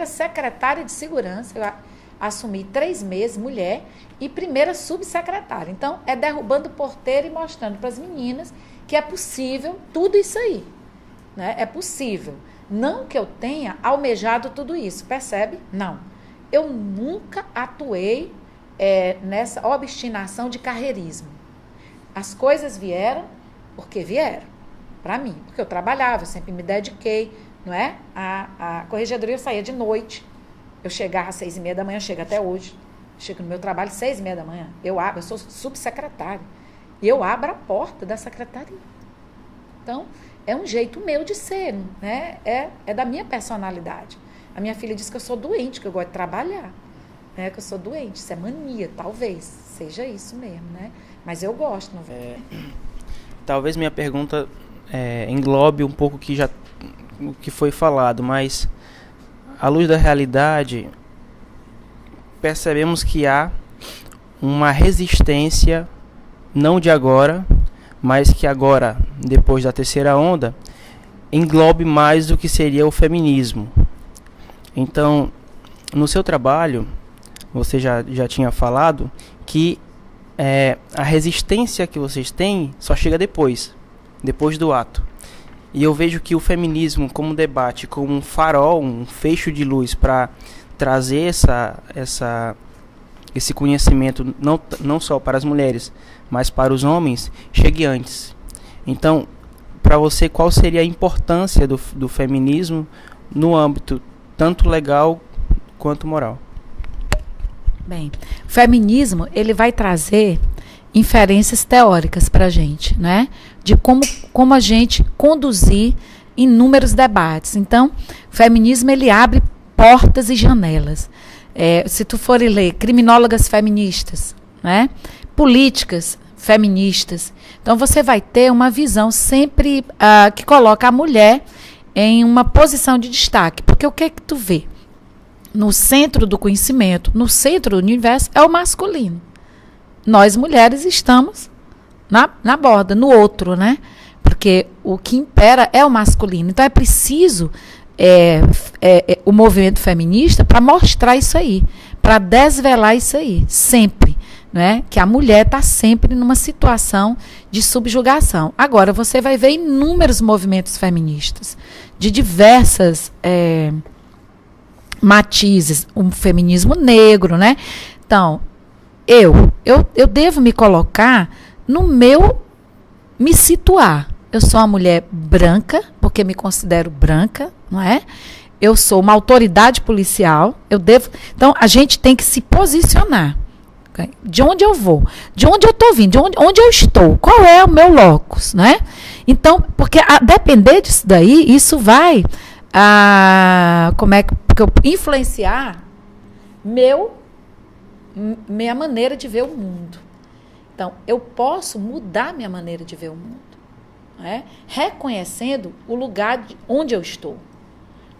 S2: secretária de segurança. Eu assumi 3 meses, mulher, e primeira subsecretária. Então, é derrubando porteira e mostrando para as meninas que é possível tudo isso aí. Né? É possível. Não que eu tenha almejado tudo isso, percebe? Não. Eu nunca atuei nessa obstinação de carreirismo. As coisas vieram porque vieram, para mim, porque eu trabalhava, eu sempre me dediquei, não é? A corregedoria eu saía de noite, eu chegava às 6h30 da manhã, chego até hoje, chego no meu trabalho às 6h30 da manhã, eu sou subsecretária, e eu abro a porta da secretaria. Então, é um jeito meu de ser, né? É da minha personalidade. A minha filha diz que eu sou doente, que eu gosto de trabalhar, né? Que eu sou doente, isso é mania, talvez seja isso mesmo, né? Mas eu gosto.
S9: Talvez minha pergunta englobe um pouco o que foi falado, mas à luz da realidade, percebemos que há uma resistência, não de agora, mas que agora, depois da terceira onda, englobe mais do que seria o feminismo. Então, no seu trabalho, você já tinha falado que a resistência que vocês têm só chega depois do ato. E eu vejo que o feminismo como debate, como um farol, um fecho de luz para trazer esse conhecimento não só para as mulheres, mas para os homens, chegue antes. Então, para você, qual seria a importância do feminismo no âmbito tanto legal quanto moral?
S2: Bem, o feminismo, ele vai trazer inferências teóricas para a gente, né? De como a gente conduzir inúmeros debates. Então, o feminismo, ele abre portas e janelas. Se tu for ler criminólogas feministas, né? Políticas feministas, então você vai ter uma visão sempre que coloca a mulher em uma posição de destaque. Porque o que é que tu vê? No centro do conhecimento, no centro do universo, é o masculino. Nós, mulheres, estamos na borda, no outro, né? Porque o que impera é o masculino. Então, é preciso o movimento feminista para mostrar isso aí, para desvelar isso aí, sempre. Né? Que a mulher está sempre numa situação de subjugação. Agora, você vai ver inúmeros movimentos feministas, de diversas matizes, um feminismo negro, né? Então, eu devo me colocar me situar. Eu sou uma mulher branca, porque me considero branca, não é? Eu sou uma autoridade policial, então, a gente tem que se posicionar. De onde eu vou? De onde eu estou vindo? Onde eu estou? Qual é o meu locus, né? Então, porque a depender disso daí, isso vai influenciar minha maneira de ver o mundo. Então, eu posso mudar minha maneira de ver o mundo, né? Reconhecendo o lugar onde eu estou.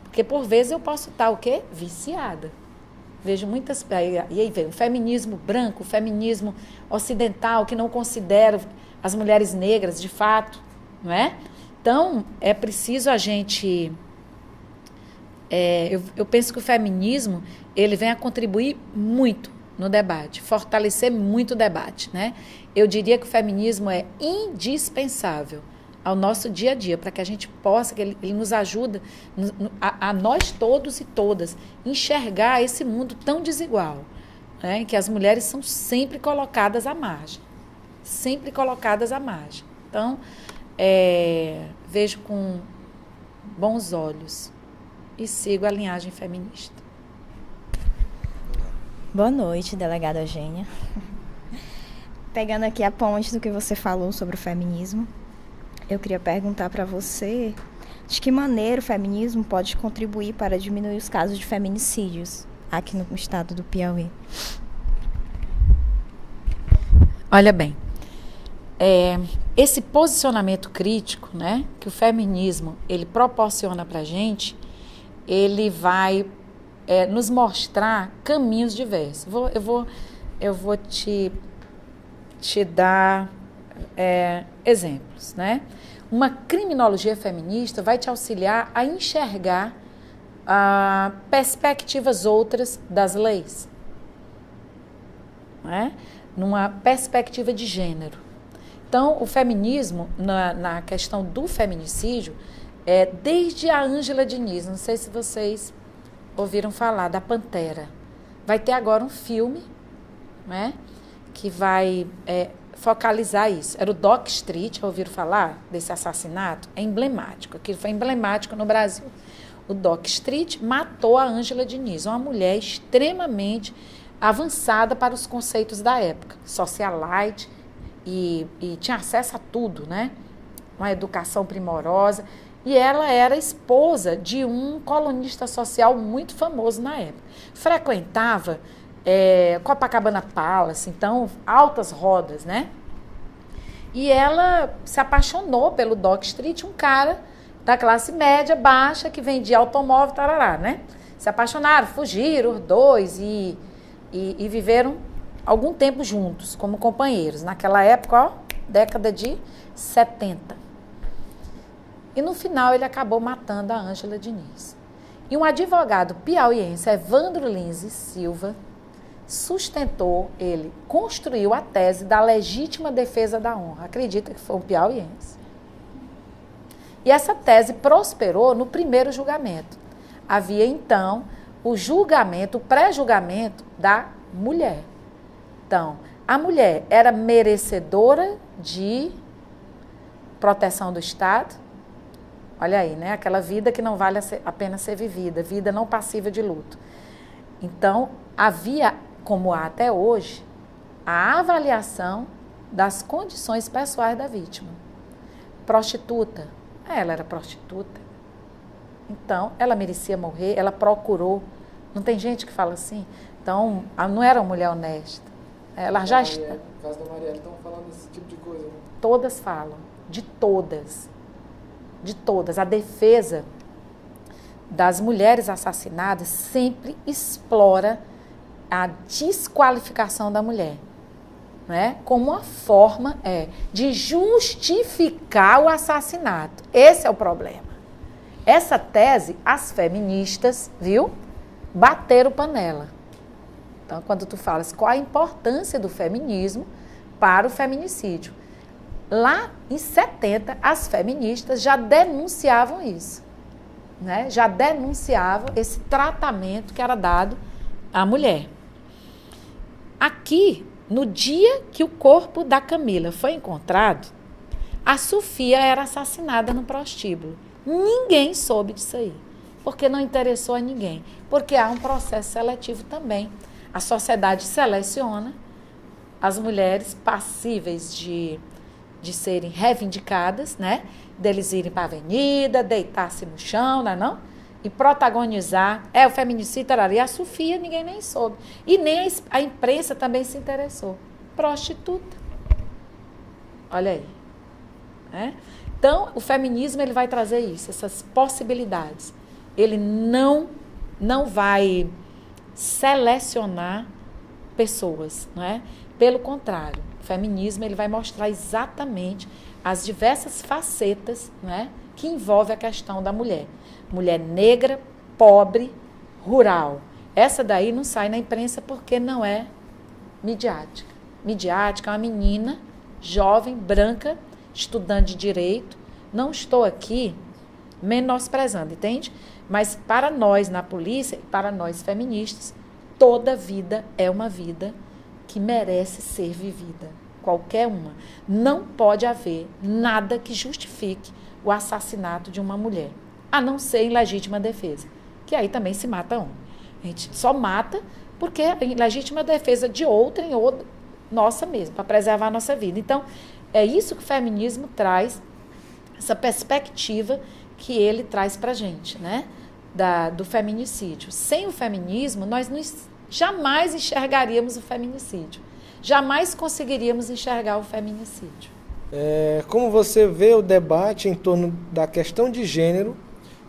S2: Porque, por vezes, eu posso estar, o quê? Viciada. Vejo muitas... E aí vem o feminismo branco, o feminismo ocidental, que não considera as mulheres negras, de fato, não é? Então, é preciso a gente... eu penso que o feminismo, ele vem a contribuir muito no debate, fortalecer muito o debate, né? Eu diria que o feminismo é indispensável ao nosso dia a dia, para que a gente possa, que ele nos ajuda, a nós todos e todas, enxergar esse mundo tão desigual, né? Em que as mulheres são sempre colocadas à margem. Sempre colocadas à margem. Então, vejo com bons olhos e sigo a linhagem feminista.
S10: Boa noite, delegada Eugênia. Pegando aqui a ponte do que você falou sobre o feminismo, eu queria perguntar para você de que maneira o feminismo pode contribuir para diminuir os casos de feminicídios aqui no estado do Piauí.
S2: Olha bem, esse posicionamento crítico, né, que o feminismo ele proporciona para a gente, ele vai nos mostrar caminhos diversos. Eu vou te dar exemplos, né? Uma criminologia feminista vai te auxiliar a enxergar perspectivas outras das leis, né? Numa perspectiva de gênero. Então, o feminismo, na questão do feminicídio, desde a Ângela Diniz, não sei se vocês ouviram falar da Pantera. Vai ter agora um filme, né, que vai focalizar isso. Era o Dock Street, ouviram falar desse assassinato? É emblemático, aquilo foi emblemático no Brasil. O Dock Street matou a Ângela Diniz, uma mulher extremamente avançada para os conceitos da época, socialite, e tinha acesso a tudo, né? Uma educação primorosa. E ela era esposa de um colunista social muito famoso na época. Frequentava Copacabana Palace, então, altas rodas, né? E ela se apaixonou pelo Dock Street, um cara da classe média, baixa, que vendia automóvel, tarará, né? Se apaixonaram, fugiram os dois e viveram algum tempo juntos, como companheiros. Naquela época, ó, década de 70. E no final ele acabou matando a Ângela Diniz. E um advogado piauiense, Evandro Lins e Silva, sustentou, ele construiu a tese da legítima defesa da honra. Acredita que foi um piauiense. E essa tese prosperou no primeiro julgamento. Havia então o julgamento, o pré-julgamento da mulher. Então, a mulher era merecedora de proteção do Estado. Olha aí, né? Aquela vida que não vale a pena ser vivida, vida não passível de luto. Então, havia, como há até hoje, a avaliação das condições pessoais da vítima. Prostituta, ela era prostituta. Então, ela merecia morrer, ela procurou. Não tem gente que fala assim? Então, não era uma mulher honesta. Ela já está.
S1: No caso da Marielle, estão falando desse tipo de coisa, né?
S2: Todas falam, de todas. De todas. A defesa das mulheres assassinadas sempre explora a desqualificação da mulher, né? Como uma forma de justificar o assassinato. Esse é o problema. Essa tese, as feministas, viu, bateram panela. Então, quando tu falas qual a importância do feminismo para o feminicídio, lá em 70, as feministas já denunciavam isso, né? Já denunciavam esse tratamento que era dado à mulher. Aqui, no dia que o corpo da Camila foi encontrado, a Sofia era assassinada no prostíbulo. Ninguém soube disso aí, porque não interessou a ninguém, porque há um processo seletivo também. A sociedade seleciona as mulheres passíveis de serem reivindicadas, né? Deles irem para a avenida, deitar-se no chão, não é não? e protagonizar, o feminicídio, e a Sofia ninguém nem soube. E nem a imprensa também se interessou. Prostituta. Olha aí. Né? Então, o feminismo ele vai trazer isso, essas possibilidades. Ele não vai selecionar pessoas, não é? Pelo contrário, o feminismo ele vai mostrar exatamente as diversas facetas, não é? Que envolve a questão da mulher. Mulher negra, pobre, rural. Essa daí não sai na imprensa porque não é midiática. Midiática é uma menina jovem, branca, estudante de direito. Não estou aqui menosprezando, entende? Mas para nós na polícia, para nós feministas, toda vida é uma vida que merece ser vivida. Qualquer uma. Não pode haver nada que justifique o assassinato de uma mulher, a não ser em legítima defesa, que aí também se mata homem. A gente só mata porque é em legítima defesa de outrem ou nossa mesmo, para preservar a nossa vida. Então, é isso que o feminismo traz, essa perspectiva que ele traz para a gente, né? Do feminicídio. Sem o feminismo, nós jamais enxergaríamos o feminicídio. Jamais conseguiríamos enxergar o feminicídio.
S1: Como você vê o debate em torno da questão de gênero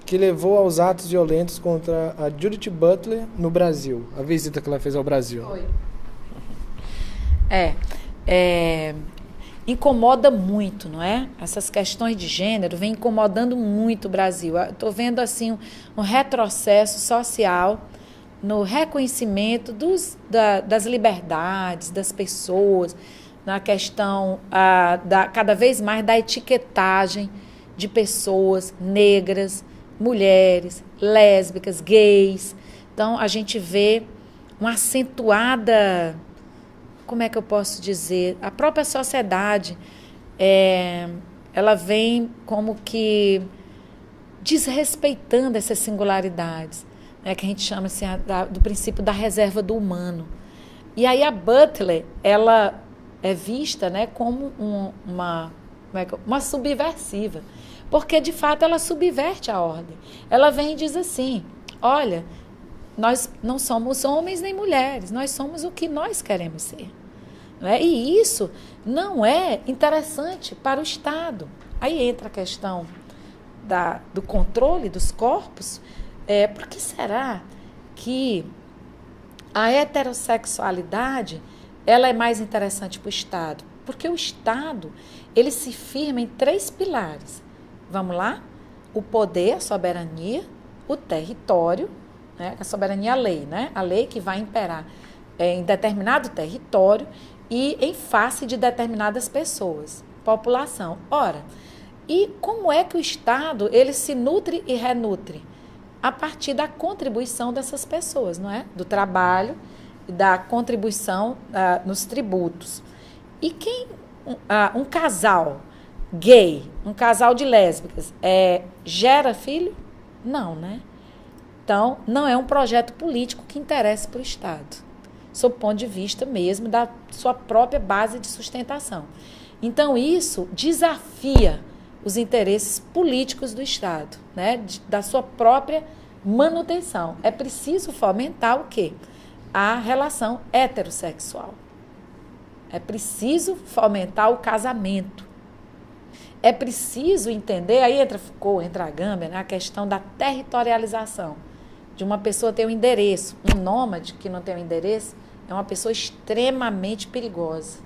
S1: que levou aos atos violentos contra a Judith Butler no Brasil? A visita que ela fez ao Brasil.
S2: Foi. Incomoda muito, não é? Essas questões de gênero vêm incomodando muito o Brasil. Estou vendo assim um retrocesso social no reconhecimento das liberdades das pessoas, na questão cada vez mais da etiquetagem de pessoas negras, mulheres, lésbicas, gays. Então, a gente vê uma acentuada, como é que eu posso dizer, a própria sociedade, ela vem como que desrespeitando essas singularidades, né, que a gente chama assim, do princípio da reserva do humano. E aí a Butler, ela é vista, né, como uma subversiva, porque de fato ela subverte a ordem. Ela vem e diz assim, olha, nós não somos homens nem mulheres, nós somos o que nós queremos ser. Né? E isso não é interessante para o Estado. Aí entra a questão do controle dos corpos. Por que será que a heterossexualidade ela é mais interessante para o Estado? Porque o Estado ele se firma em 3 pilares. Vamos lá? O poder, a soberania, o território, né? A soberania é a lei, né? A lei que vai imperar em determinado território e em face de determinadas pessoas, população. Ora, e como é que o Estado ele se nutre e renutre? A partir da contribuição dessas pessoas, não é? Do trabalho, da contribuição nos tributos. E um casal gay, um casal de lésbicas, gera filho? Não, né? Então, não é um projeto político que interessa para o Estado, sob o ponto de vista mesmo da sua própria base de sustentação. Então, isso desafia os interesses políticos do Estado, né? Da sua própria manutenção. É preciso fomentar o quê? A relação heterossexual. É preciso fomentar o casamento. É preciso entender, aí entra Foucault, entra Agamben, né? A questão da territorialização. De uma pessoa ter um endereço. Um nômade que não tem um endereço é uma pessoa extremamente perigosa.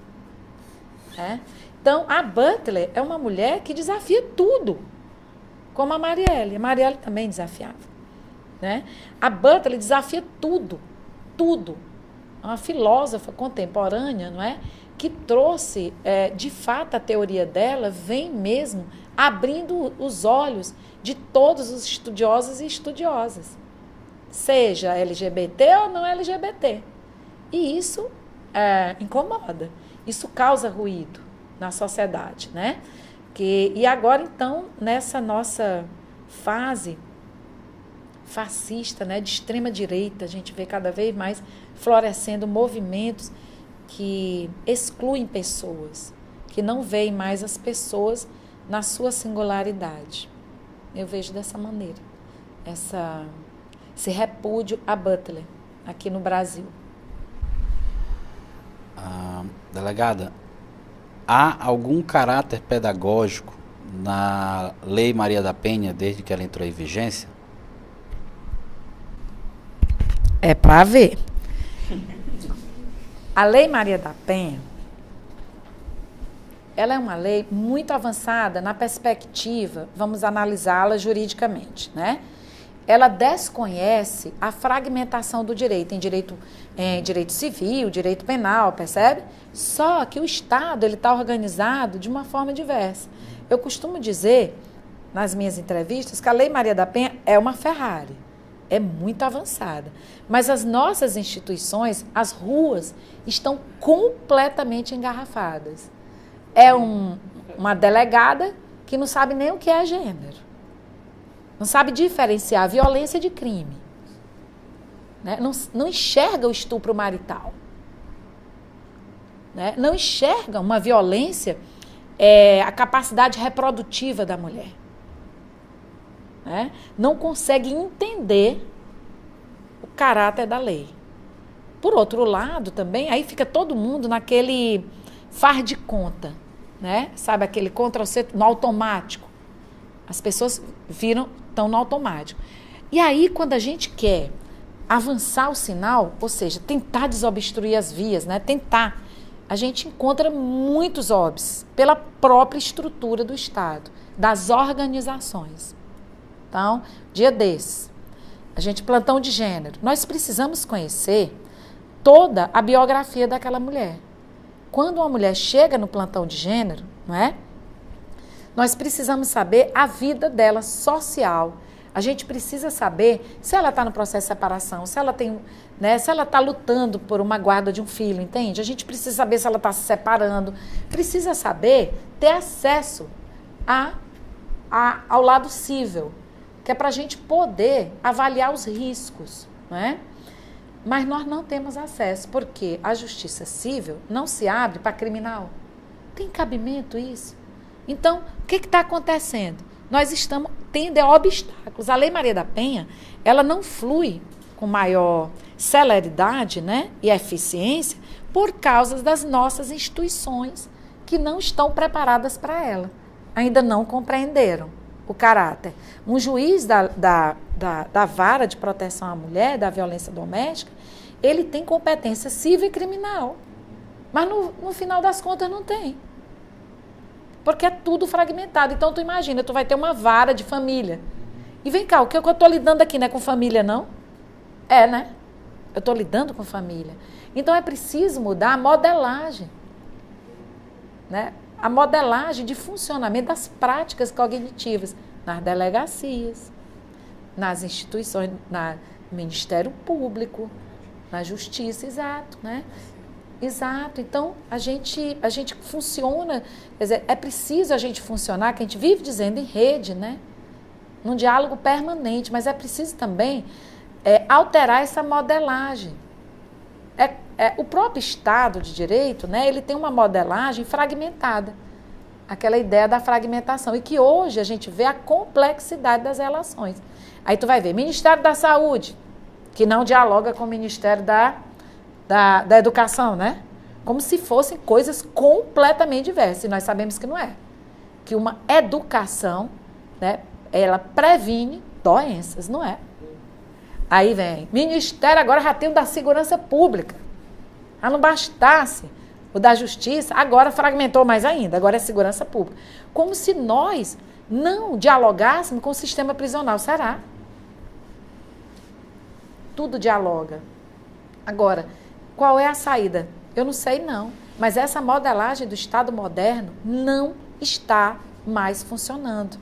S2: Então, a Butler é uma mulher que desafia tudo, como a Marielle. A Marielle também desafiava. Né? A Butler desafia tudo, tudo. É uma filósofa contemporânea, não é? Que trouxe, de fato, a teoria dela vem mesmo abrindo os olhos de todos os estudiosos e estudiosas, seja LGBT ou não LGBT. E isso incomoda, isso causa ruído na sociedade, né? E agora, então, nessa nossa fase fascista, né, de extrema direita, a gente vê cada vez mais florescendo movimentos que excluem pessoas, que não veem mais as pessoas na sua singularidade. Eu vejo dessa maneira.
S3: esse repúdio a Butler aqui no Brasil.
S11: Delegada, há algum caráter pedagógico na Lei Maria da Penha desde que ela entrou em vigência?
S3: É para ver. A Lei Maria da Penha, ela é uma lei muito avançada na perspectiva, vamos analisá-la juridicamente, né? Ela desconhece a fragmentação do direito, em direito civil, direito penal, percebe? Só que o Estado ele está organizado de uma forma diversa. Eu costumo dizer, nas minhas entrevistas, que a Lei Maria da Penha é uma Ferrari, é muito avançada. Mas as nossas instituições, as ruas, estão completamente engarrafadas. É uma delegada que não sabe nem o que é gênero. Não sabe diferenciar violência de crime. Né? Não enxerga o estupro marital. Né? Não enxerga uma violência, a capacidade reprodutiva da mulher. Né? Não consegue entender o caráter da lei. Por outro lado, também, aí fica todo mundo naquele faz de conta, né? Sabe, aquele Ctrl+C no automático. As pessoas estão no automático. E aí, quando a gente quer avançar o sinal, ou seja, tentar desobstruir as vias, né? Tentar, a gente encontra muitos óbices pela própria estrutura do Estado, das organizações. Então, dia desses, a gente plantão de gênero. Nós precisamos conhecer toda a biografia daquela mulher. Quando uma mulher chega no plantão de gênero, não é? Nós precisamos saber a vida dela social. A gente precisa saber se ela está no processo de separação, se ela tem, né, se ela está lutando por uma guarda de um filho, entende? A gente precisa saber se ela está se separando. Precisa saber ter acesso ao lado cível, que é para a gente poder avaliar os riscos, não é? Mas nós não temos acesso, porque a justiça civil não se abre para criminal. Tem cabimento isso? Então, o que está acontecendo? Nós estamos tendo obstáculos. A Lei Maria da Penha, ela não flui com maior celeridade, né, e eficiência por causa das nossas instituições que não estão preparadas para ela. Ainda não compreenderam o caráter. Um juiz da vara de proteção à mulher, da violência doméstica, ele tem competência civil e criminal. Mas no final das contas não tem. Porque é tudo fragmentado. Então, tu imagina, tu vai ter uma vara de família. E vem cá, o que eu estou lidando aqui não é com família, não? É, né? Eu estou lidando com família. Então, é preciso mudar a modelagem. Né? A modelagem de funcionamento das práticas cognitivas nas delegacias, nas instituições, no Ministério Público, na Justiça, exato, né? Exato. Então, a gente funciona, quer dizer, é preciso a gente funcionar, que a gente vive dizendo em rede, né? Num diálogo permanente, mas é preciso também alterar essa modelagem. O próprio Estado de Direito, né, ele tem uma modelagem fragmentada, aquela ideia da fragmentação, e que hoje a gente vê a complexidade das relações. Aí tu vai ver, Ministério da Saúde, que não dialoga com o Ministério da Educação, né? Como se fossem coisas completamente diversas, e nós sabemos que não é. Que uma educação, né, ela previne doenças, não é? Aí vem, Ministério agora já tem o da Segurança Pública. Já não bastasse o da Justiça, agora fragmentou mais ainda, agora é Segurança Pública. Como se nós não dialogássemos com o sistema prisional, será? Tudo dialoga. Agora, qual é a saída? Eu não sei não, mas essa modelagem do Estado moderno não está mais funcionando.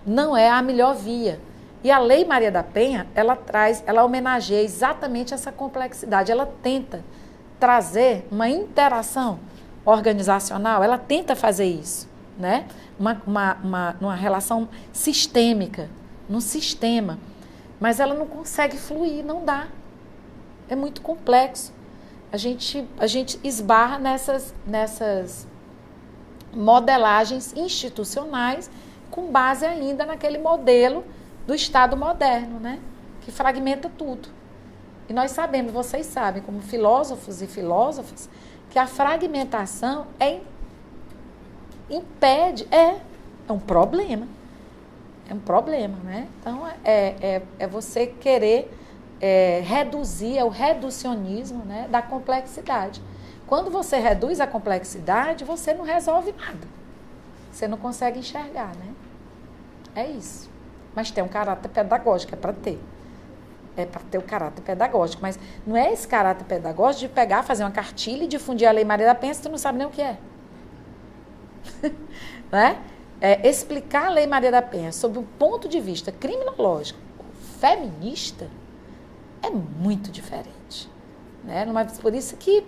S3: Não é a melhor via. E a Lei Maria da Penha, ela homenageia exatamente essa complexidade. Ela tenta trazer uma interação organizacional, ela tenta fazer isso, né? Uma relação sistêmica, num sistema. Mas ela não consegue fluir, não dá. É muito complexo. A gente esbarra nessas modelagens institucionais com base ainda naquele modelo
S2: do Estado moderno, né? Que fragmenta tudo. E nós sabemos, vocês sabem, como filósofos e filósofas, que a fragmentação impede, é um problema. É um problema, né? Então, é você querer reduzir, é o reducionismo, né, da complexidade. Quando você reduz a complexidade, você não resolve nada. Você não consegue enxergar, né? É isso. Mas tem um caráter pedagógico, é para ter. É para ter o caráter pedagógico. Mas não é esse caráter pedagógico de pegar, fazer uma cartilha e difundir a Lei Maria da Penha se tu não sabe nem o que é. Né? Explicar a Lei Maria da Penha sob um ponto de vista criminológico, feminista, é muito diferente. Né? Por isso que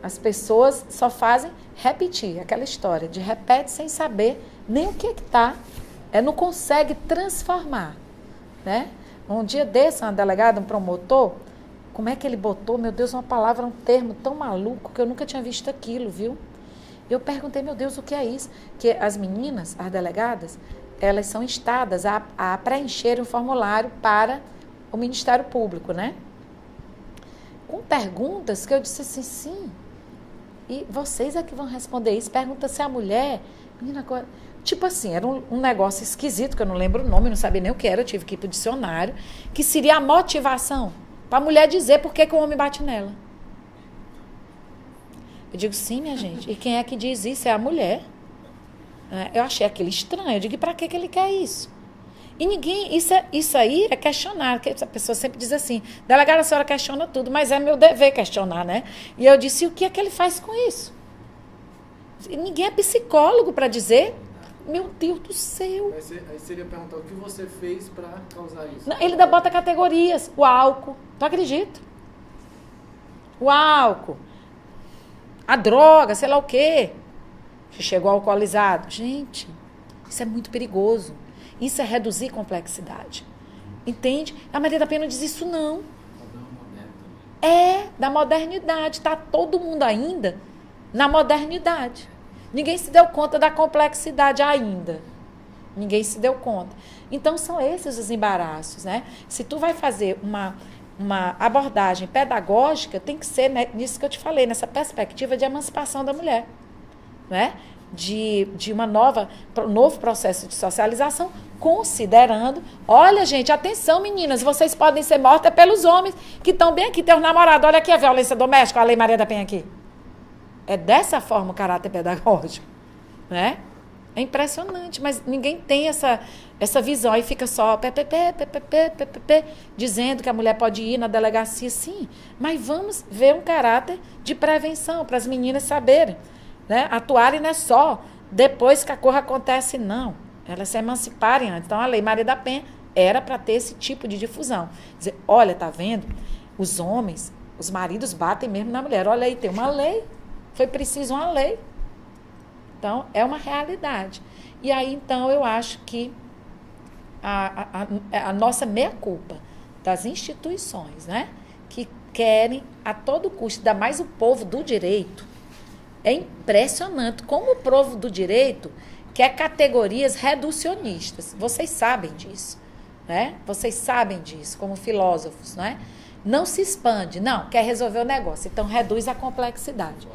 S2: as pessoas só fazem repetir aquela história de repete sem saber nem o que está, não consegue transformar. Né? Um dia desse, uma delegada, um promotor, como é que ele botou, meu Deus, uma palavra, um termo tão maluco que eu nunca tinha visto aquilo, viu? Eu perguntei, meu Deus, o que é isso? Que as meninas, as delegadas, elas são instadas a preencher um formulário para o Ministério Público, né? Com perguntas que eu disse assim, sim. E vocês é que vão responder isso. Pergunta se a mulher... Menina, tipo assim, era um negócio esquisito, que eu não lembro o nome, não sabia nem o que era, eu tive que ir para o dicionário, que seria a motivação para a mulher dizer por que o homem bate nela. Eu digo, sim, minha gente. E quem é que diz isso? É a mulher. Eu achei aquilo estranho. Eu digo, e para que ele quer isso? E ninguém... Isso aí é questionar. A pessoa sempre diz assim, delegada, a senhora questiona tudo, mas é meu dever questionar, né? E eu disse, e o que é que ele faz com isso? E ninguém é psicólogo para dizer, meu Deus do céu.
S1: Aí seria perguntar o que você fez para causar isso.
S2: Não, ele ainda bota categorias. O álcool. Tu acredita? O álcool. A droga, sei lá o quê. Chegou alcoolizado. Gente, isso é muito perigoso. Isso é reduzir complexidade. Entende? A Maria da Penha não diz isso, não. É da modernidade. Está todo mundo ainda na modernidade. Ninguém se deu conta da complexidade ainda. Ninguém se deu conta. Então, são esses os embaraços, né? Se tu vai fazer uma abordagem pedagógica, tem que ser, né, nisso que eu te falei, nessa perspectiva de emancipação da mulher, né? De um novo processo de socialização, considerando, olha, gente, atenção, meninas, vocês podem ser mortas pelos homens que estão bem aqui, teus namorados, olha aqui a violência doméstica, a Lei Maria da Penha aqui. É dessa forma o caráter pedagógico, né? É impressionante, mas ninguém tem essa visão. Aí fica só dizendo que a mulher pode ir na delegacia, sim. Mas vamos ver um caráter de prevenção para as meninas saberem, né? Atuarem não é só depois que a coisa acontece, não. Elas se emanciparem antes. Então, a Lei Maria da Penha era para ter esse tipo de difusão. Dizer, olha, tá vendo? Os homens, os maridos batem mesmo na mulher. Olha aí, tem uma lei. Foi preciso uma lei. Então, é uma realidade. E aí, então, eu acho que a nossa meia-culpa das instituições, né, que querem a todo custo, ainda mais o povo do direito, é impressionante como o povo do direito quer categorias reducionistas. Vocês sabem disso, né? Vocês sabem disso, como filósofos, né? Não se expande, não, quer resolver o negócio, então reduz a complexidade.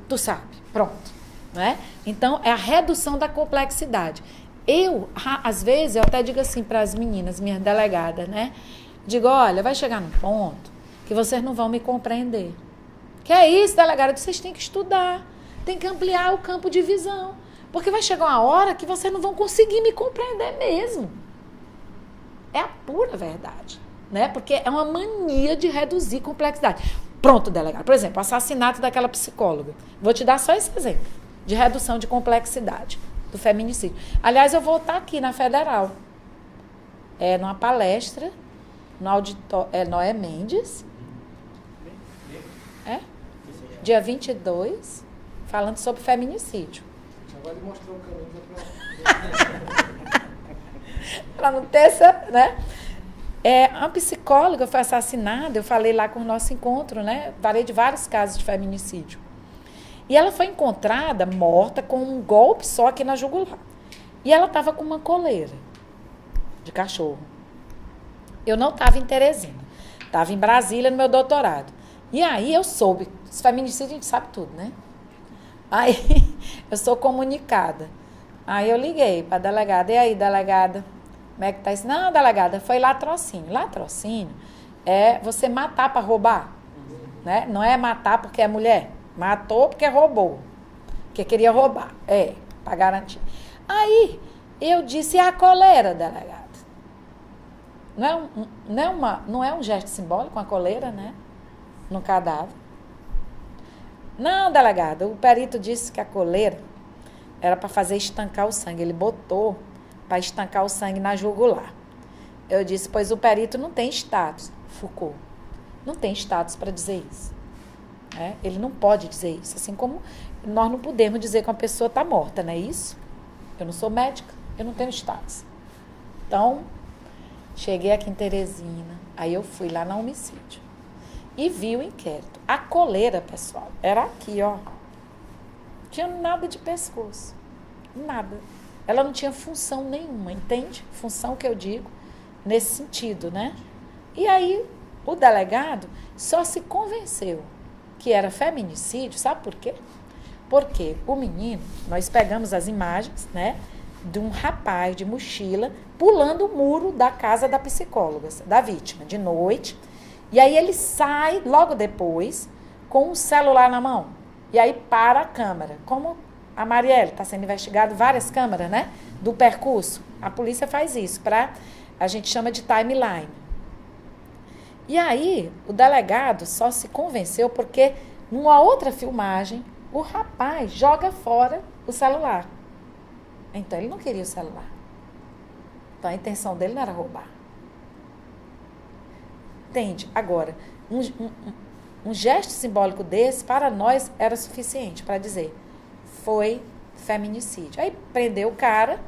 S2: Tu sabe, pronto. Né? Então, é a redução da complexidade. Às vezes, eu até digo assim para as meninas, minhas delegadas, né? Digo, olha, vai chegar num ponto que vocês não vão me compreender. Que é isso, delegada? Vocês têm que estudar, tem que ampliar o campo de visão. Porque vai chegar uma hora que vocês não vão conseguir me compreender mesmo. É a pura verdade. Né? Porque é uma mania de reduzir complexidade. Pronto, delegado. Por exemplo, o assassinato daquela psicóloga. Vou te dar só esse exemplo de redução de complexidade do feminicídio. Aliás, eu vou estar aqui na Federal, numa palestra, no auditório, Noé Mendes, dia 22, falando sobre feminicídio.
S1: Agora ele mostrou o caminho
S2: para não ter essa, né? Uma psicóloga foi assassinada, eu falei lá com o nosso encontro, né? Falei de vários casos de feminicídio. E ela foi encontrada morta com um golpe só aqui na jugular. E ela estava com uma coleira de cachorro. Eu não estava em Teresina. Estava em Brasília no meu doutorado. E aí eu soube. Os feminicídios a gente sabe tudo, né? Aí eu sou comunicada. Aí eu liguei para a delegada. E aí, delegada? Como é que tá isso? Não, delegada, foi latrocínio. Latrocínio é você matar para roubar. Né? Não é matar porque é mulher. Matou porque roubou. Porque queria roubar. Para garantir. Aí eu disse, e a coleira, delegada? Não é um gesto simbólico, uma coleira, né? No cadáver. Não, delegada, o perito disse que a coleira era para fazer estancar o sangue. Ele botou para estancar o sangue na jugular. Eu disse, pois o perito não tem status. Foucault não tem status para dizer isso. Ele não pode dizer isso. Assim como nós não podemos dizer que uma pessoa está morta, não é isso? Eu não sou médica, eu não tenho status. Então, cheguei aqui em Teresina, aí eu fui lá na homicídio e vi o inquérito. A coleira, pessoal, era aqui, ó. Não tinha nada de pescoço, nada. Ela não tinha função nenhuma, entende? Função que eu digo nesse sentido, né? E aí, o delegado só se convenceu que era feminicídio, sabe por quê? Porque o menino, nós pegamos as imagens, né, de um rapaz de mochila pulando o muro da casa da psicóloga, da vítima, de noite. E aí ele sai logo depois com um celular na mão. E aí para a câmera. Como a Marielle está sendo investigada, várias câmeras, né, do percurso. A polícia faz isso, a gente chama de timeline. E aí o delegado só se convenceu porque numa outra filmagem o rapaz joga fora o celular. Então, ele não queria o celular. Então, a intenção dele não era roubar. Entende? Agora, um gesto simbólico desse, para nós, era suficiente para dizer, foi feminicídio. Aí, prendeu o cara,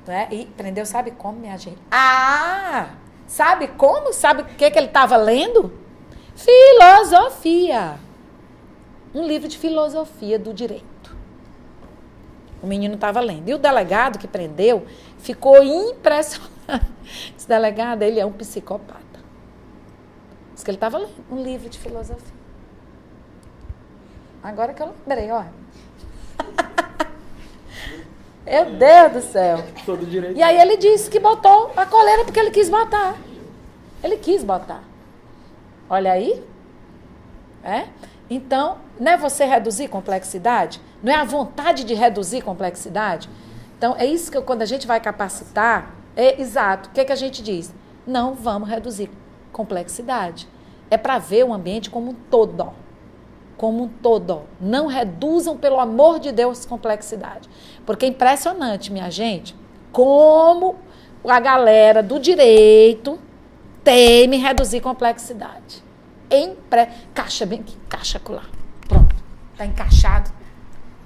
S2: né? E prendeu, sabe como, minha gente? Sabe como? Sabe o que ele estava lendo? Filosofia. Um livro de filosofia do direito. O menino estava lendo. E o delegado que prendeu ficou impressionado. Esse delegado, ele é um psicopata. Diz que ele estava lendo um livro de filosofia. Agora que eu lembrei, ó. Meu Deus do céu.
S6: Todo direito.
S2: E aí ele disse que botou a coleira porque ele quis botar. Ele quis botar. Olha aí. Então, não é você reduzir complexidade? Não é a vontade de reduzir complexidade? Então, é isso que quando a gente vai capacitar, exato. O que a gente diz? Não vamos reduzir complexidade. É para ver o ambiente como um todo. Como um todo. Não reduzam, pelo amor de Deus, complexidade. Porque é impressionante, minha gente, como a galera do direito teme reduzir complexidade. Caixa bem aqui, caixa acolá. Pronto, está encaixado.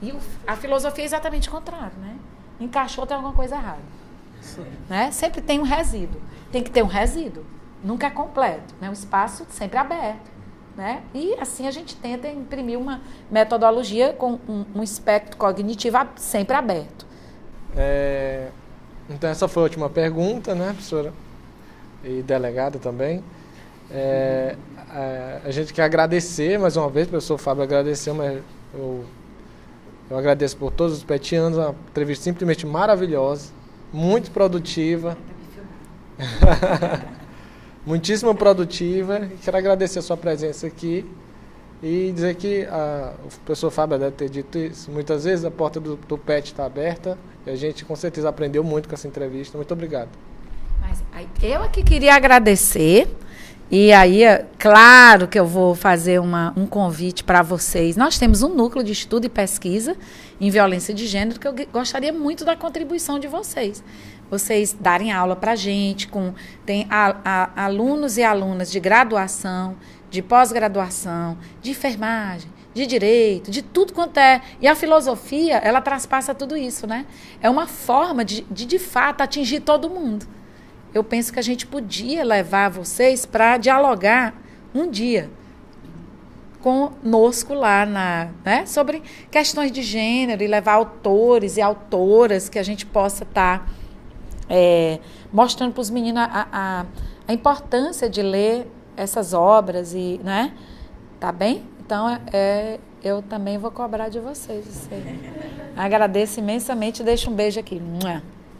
S2: E a filosofia é exatamente o contrário, né? Encaixou, tem alguma coisa errada. Né? Sempre tem um resíduo. Tem que ter um resíduo. Nunca é completo. Né? Um espaço sempre aberto. Né? E assim a gente tenta imprimir uma metodologia com um espectro cognitivo sempre aberto.
S1: Então essa foi a última pergunta, né, professora? E delegada também. A gente quer agradecer mais uma vez, o professor Fábio agradeceu, mas eu agradeço por todos os petianos, uma entrevista simplesmente maravilhosa, muito produtiva, muitíssimo produtiva. Quero agradecer a sua presença aqui e dizer que o professor Fábio deve ter dito isso muitas vezes, a porta do PET está aberta e a gente com certeza aprendeu muito com essa entrevista. Muito obrigado.
S2: Mas eu aqui queria agradecer. E aí, claro que eu vou fazer um convite para vocês. Nós temos um núcleo de estudo e pesquisa em violência de gênero que eu gostaria muito da contribuição de vocês. Vocês darem aula para a gente, tem alunos e alunas de graduação, de pós-graduação, de enfermagem, de direito, de tudo quanto é. E a filosofia, ela traspassa tudo isso, né? É uma forma de fato, atingir todo mundo. Eu penso que a gente podia levar vocês para dialogar um dia conosco lá sobre questões de gênero e levar autores e autoras que a gente possa estar mostrando para os meninos a importância de ler essas obras e, tá bem? Então, eu também vou cobrar de vocês. Agradeço imensamente e deixo um beijo aqui.